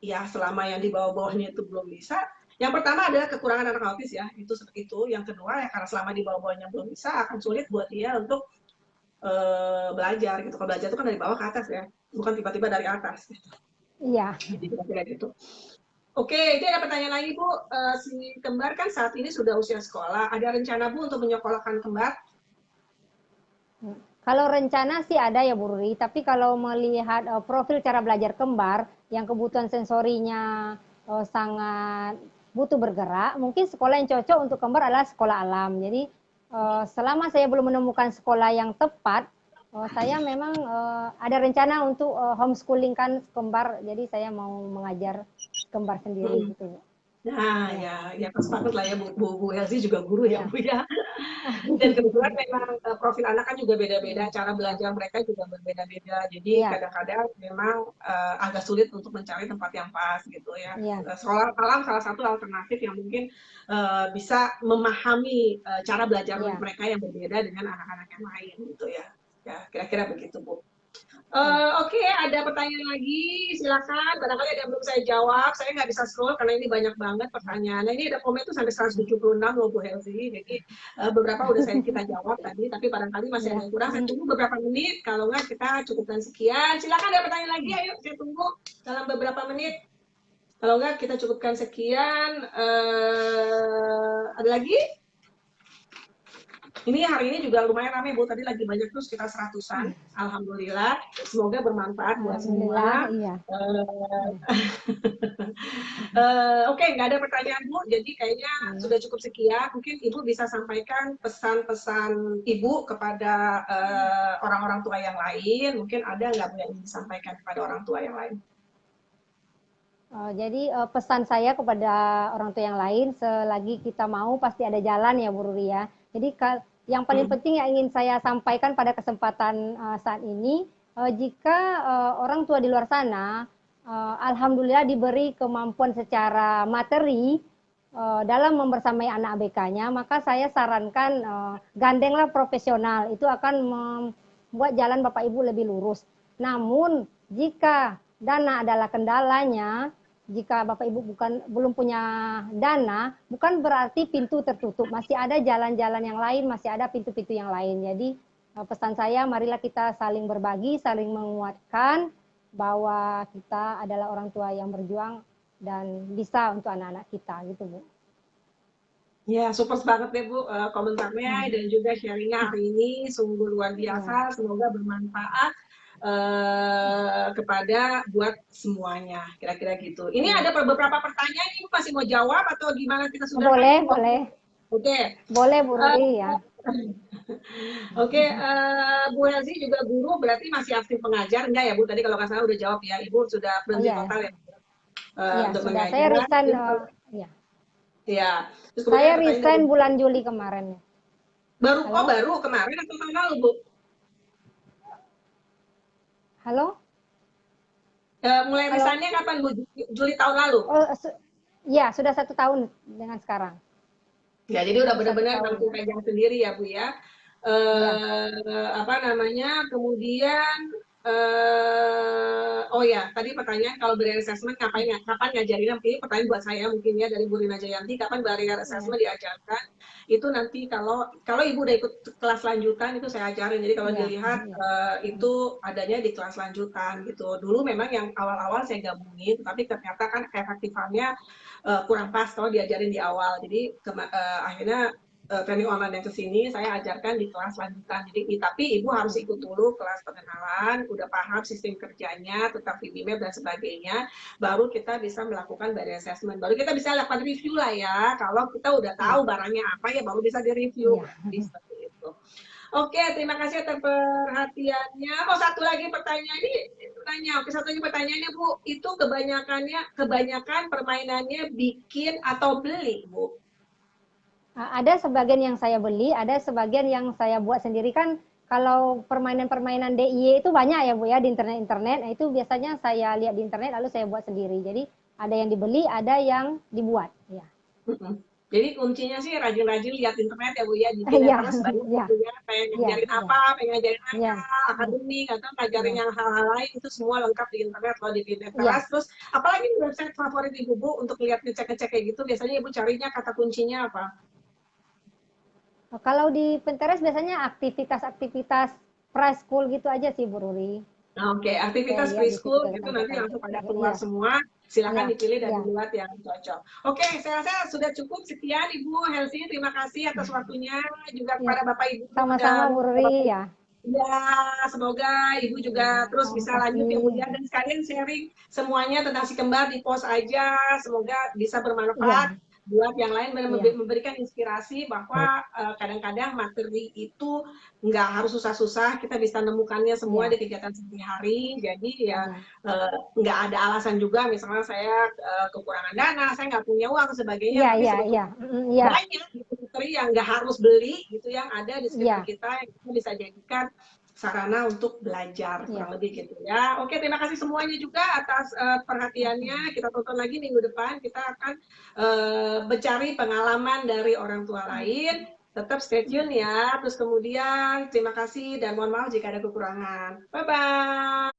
Ya selama yang di bawah-bawahnya itu belum bisa, yang pertama adalah kekurangan anak autis ya, itu seperti itu. Yang kedua ya karena selama di bawah-bawahnya belum bisa, akan sulit buat dia untuk belajar gitu. Kalau belajar itu kan dari bawah ke atas ya, bukan tiba-tiba dari atas. Gitu. Iya. Jadi kira-kira gitu. Oke, itu ada pertanyaan lagi Bu. Si kembar kan saat ini sudah usia sekolah. Ada rencana Bu untuk menyekolahkan kembar? Kalau rencana sih ada ya Bu Ruri, tapi kalau melihat profil cara belajar kembar yang kebutuhan sensorinya sangat butuh bergerak, mungkin sekolah yang cocok untuk kembar adalah sekolah alam. Jadi selama saya belum menemukan sekolah yang tepat, saya memang ada rencana untuk homeschooling kan kembar, jadi saya mau mengajar kembar sendiri Hmm. gitu Bu. Nah, Ya, ya pas banget lah ya Bu Elsie juga guru ya ya, Bu ya. Dan kebetulan memang profil anak kan juga beda-beda, ya, cara belajar mereka juga berbeda-beda. Jadi ya, kadang-kadang memang agak sulit untuk mencari tempat yang pas gitu ya. ya, Sekolah alam salah satu alternatif yang mungkin bisa memahami cara belajar ya, mereka yang berbeda dengan anak-anak yang lain gitu ya. Ya, kira-kira begitu Bu. ya. Oke, ada pertanyaan lagi, silakan. Barangkali ada yang belum saya jawab. Saya nggak bisa scroll karena ini banyak banget pertanyaannya. Ini ada komen tuh sampai 176 loh Bu Helzi. Jadi beberapa udah kita jawab tadi, tapi barangkali masih ada Ya. yang kurang. Saya tunggu beberapa menit. Kalau nggak kita cukupkan sekian. Silakan ada pertanyaan lagi, ayo saya tunggu dalam beberapa menit. Kalau nggak kita cukupkan sekian. Ada lagi? Ini hari ini juga lumayan ramai Bu, tadi lagi banyak tuh sekitar 100-an. Alhamdulillah, semoga bermanfaat buat Alhamdulillah, semua. iya. Iya. Oke, nggak ada pertanyaan Bu, jadi kayaknya Iya. sudah cukup sekian. Mungkin Ibu bisa sampaikan pesan-pesan Ibu kepada orang-orang tua yang lain. Mungkin ada nggak Bu yang ingin disampaikan kepada orang tua yang lain? Jadi pesan saya kepada orang tua yang lain, selagi kita mau pasti ada jalan ya Bu Ruri ya. Jadi yang paling Hmm. penting yang ingin saya sampaikan pada kesempatan saat ini, jika orang tua di luar sana, alhamdulillah diberi kemampuan secara materi dalam membersamai anak ABK-nya, maka saya sarankan gandenglah profesional, itu akan membuat jalan Bapak Ibu lebih lurus. Namun jika dana adalah kendalanya, jika Bapak Ibu belum punya dana, bukan berarti pintu tertutup. Masih ada jalan-jalan yang lain, masih ada pintu-pintu yang lain. Jadi pesan saya, marilah kita saling berbagi, saling menguatkan bahwa kita adalah orang tua yang berjuang dan bisa untuk anak-anak kita, gitu Bu. Ya, super banget deh Bu komentarnya dan juga sharingnya hari ini sungguh luar Ya, biasa. Semoga bermanfaat kepada buat semuanya. Kira-kira gitu. Ini ya. ada beberapa pertanyaan, Ibu masih mau jawab atau gimana kita sudahan Boleh, dulu waktu? boleh. Oke. Boleh Bu Uh, Ruri ya. Oke, Bu Elzi juga guru berarti masih aktif mengajar enggak ya Bu? Tadi kalau nggak salah udah jawab ya, Ibu sudah Oh berhenti ya, total ya ya untuk sudah. Saya mengajar. resign. Terus, Ya, ya, terus kemudian saya ada pertanyaan dari resign bulan Juli kemarin. Halo, baru kemarin atau tahun lalu Bu? halo, Mulai halo. resignnya kapan Bu? Juli tahun lalu? Oh, ya sudah 1 tahun dengan sekarang. Ya, jadi udah Baru satu benar-benar tahun langsung ya. pegang sendiri ya Bu ya. Ya, Apa namanya? Kemudian oh ya, tadi pertanyaan kalau barrier assessment kapan ngajarinnya? Ini pertanyaan buat saya mungkin ya dari Bu Rina Jayanti, kapan barrier ya, assessment diajarkan? Itu nanti kalau Ibu udah ikut kelas lanjutan itu saya ajarin. Jadi kalau ya, dilihat ya, itu adanya di kelas lanjutan gitu. Dulu memang yang awal-awal saya gabungin, tapi ternyata kan efektifannya kurang pas kalau diajarin di awal. Jadi akhirnya training online yang kesini saya ajarkan di kelas lanjutan. Jadi tapi ibu harus ikut dulu kelas pengenalan, udah paham sistem kerjanya, tentang VBMap dan sebagainya, baru kita bisa melakukan barrier assessment. Baru kita bisa lakukan review lah ya. Kalau kita udah ya, tahu barangnya apa ya baru bisa direview. ya. Seperti itu. Oke, terima kasih atas perhatiannya. Oh, satu lagi pertanyaan ini tanya. Oke, satu lagi pertanyaannya Bu, itu kebanyakan permainannya bikin atau beli Bu? Ada sebagian yang saya beli, ada sebagian yang saya buat sendiri kan. Kalau permainan-permainan DIY itu banyak ya Bu ya di internet-internet. Nah, itu biasanya saya lihat di internet lalu saya buat sendiri. Jadi ada yang dibeli, ada yang dibuat. Ya, Mhm. Jadi kuncinya sih rajin-rajin lihat internet ya Bu ya, di iya, Pinterest banyak iya, gitu ya, pengen iya, ngajarin iya, apa, pengen ngajarin iya, nakal, akademik, atau ngajarin iya, yang hal-hal lain itu semua lengkap di internet loh di iya. Pinterest. Terus apalagi website favorit Ibu Bu untuk lihat ngecek-ngecek kayak gitu, biasanya Ibu carinya kata kuncinya apa? Kalau di Pinterest biasanya aktivitas-aktivitas preschool gitu aja sih Bu Ruri. Nah, oke, Saya aktivitas lihat di situ preschool itu nanti tentang langsung pada keluar iya, semua. Silakan iya, dipilih dan iya, dibuat yang cocok. Oke, saya rasa sudah cukup sekian Ibu Helsi. Terima kasih atas waktunya juga iya. kepada Bapak Ibu Sama-sama dan Bu Ruri ya. ya, semoga Ibu juga terus Terima bisa lanjut ya Bu kasih. ya, dan sekalian sharing semuanya tentang si kembar di post aja. Semoga bisa bermanfaat Iya, buat yang lain dan iya, memberikan inspirasi bahwa kadang-kadang materi itu nggak harus susah-susah, kita bisa nemukannya semua iya, di kegiatan sehari-hari. Jadi ya iya, nggak ada alasan juga, misalnya saya kekurangan dana, saya nggak punya uang sebagainya, iya, tapi iya, iya, sebetulnya iya, banyak gitu materi yang nggak harus beli gitu yang ada di sekitar iya, kita yang kita bisa jadikan sarana untuk belajar iya. kurang lebih gitu ya. Oke, terima kasih semuanya juga atas perhatiannya. Kita tonton lagi minggu depan. Kita akan mencari pengalaman dari orang tua lain. Tetap stay tune ya. Terus kemudian terima kasih dan mohon maaf jika ada kekurangan. Bye bye.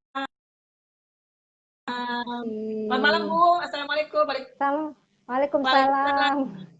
Selamat malam Iya. Bu. Assalamualaikum. Sama. Waalaikumsalam. Waalaikumsalam.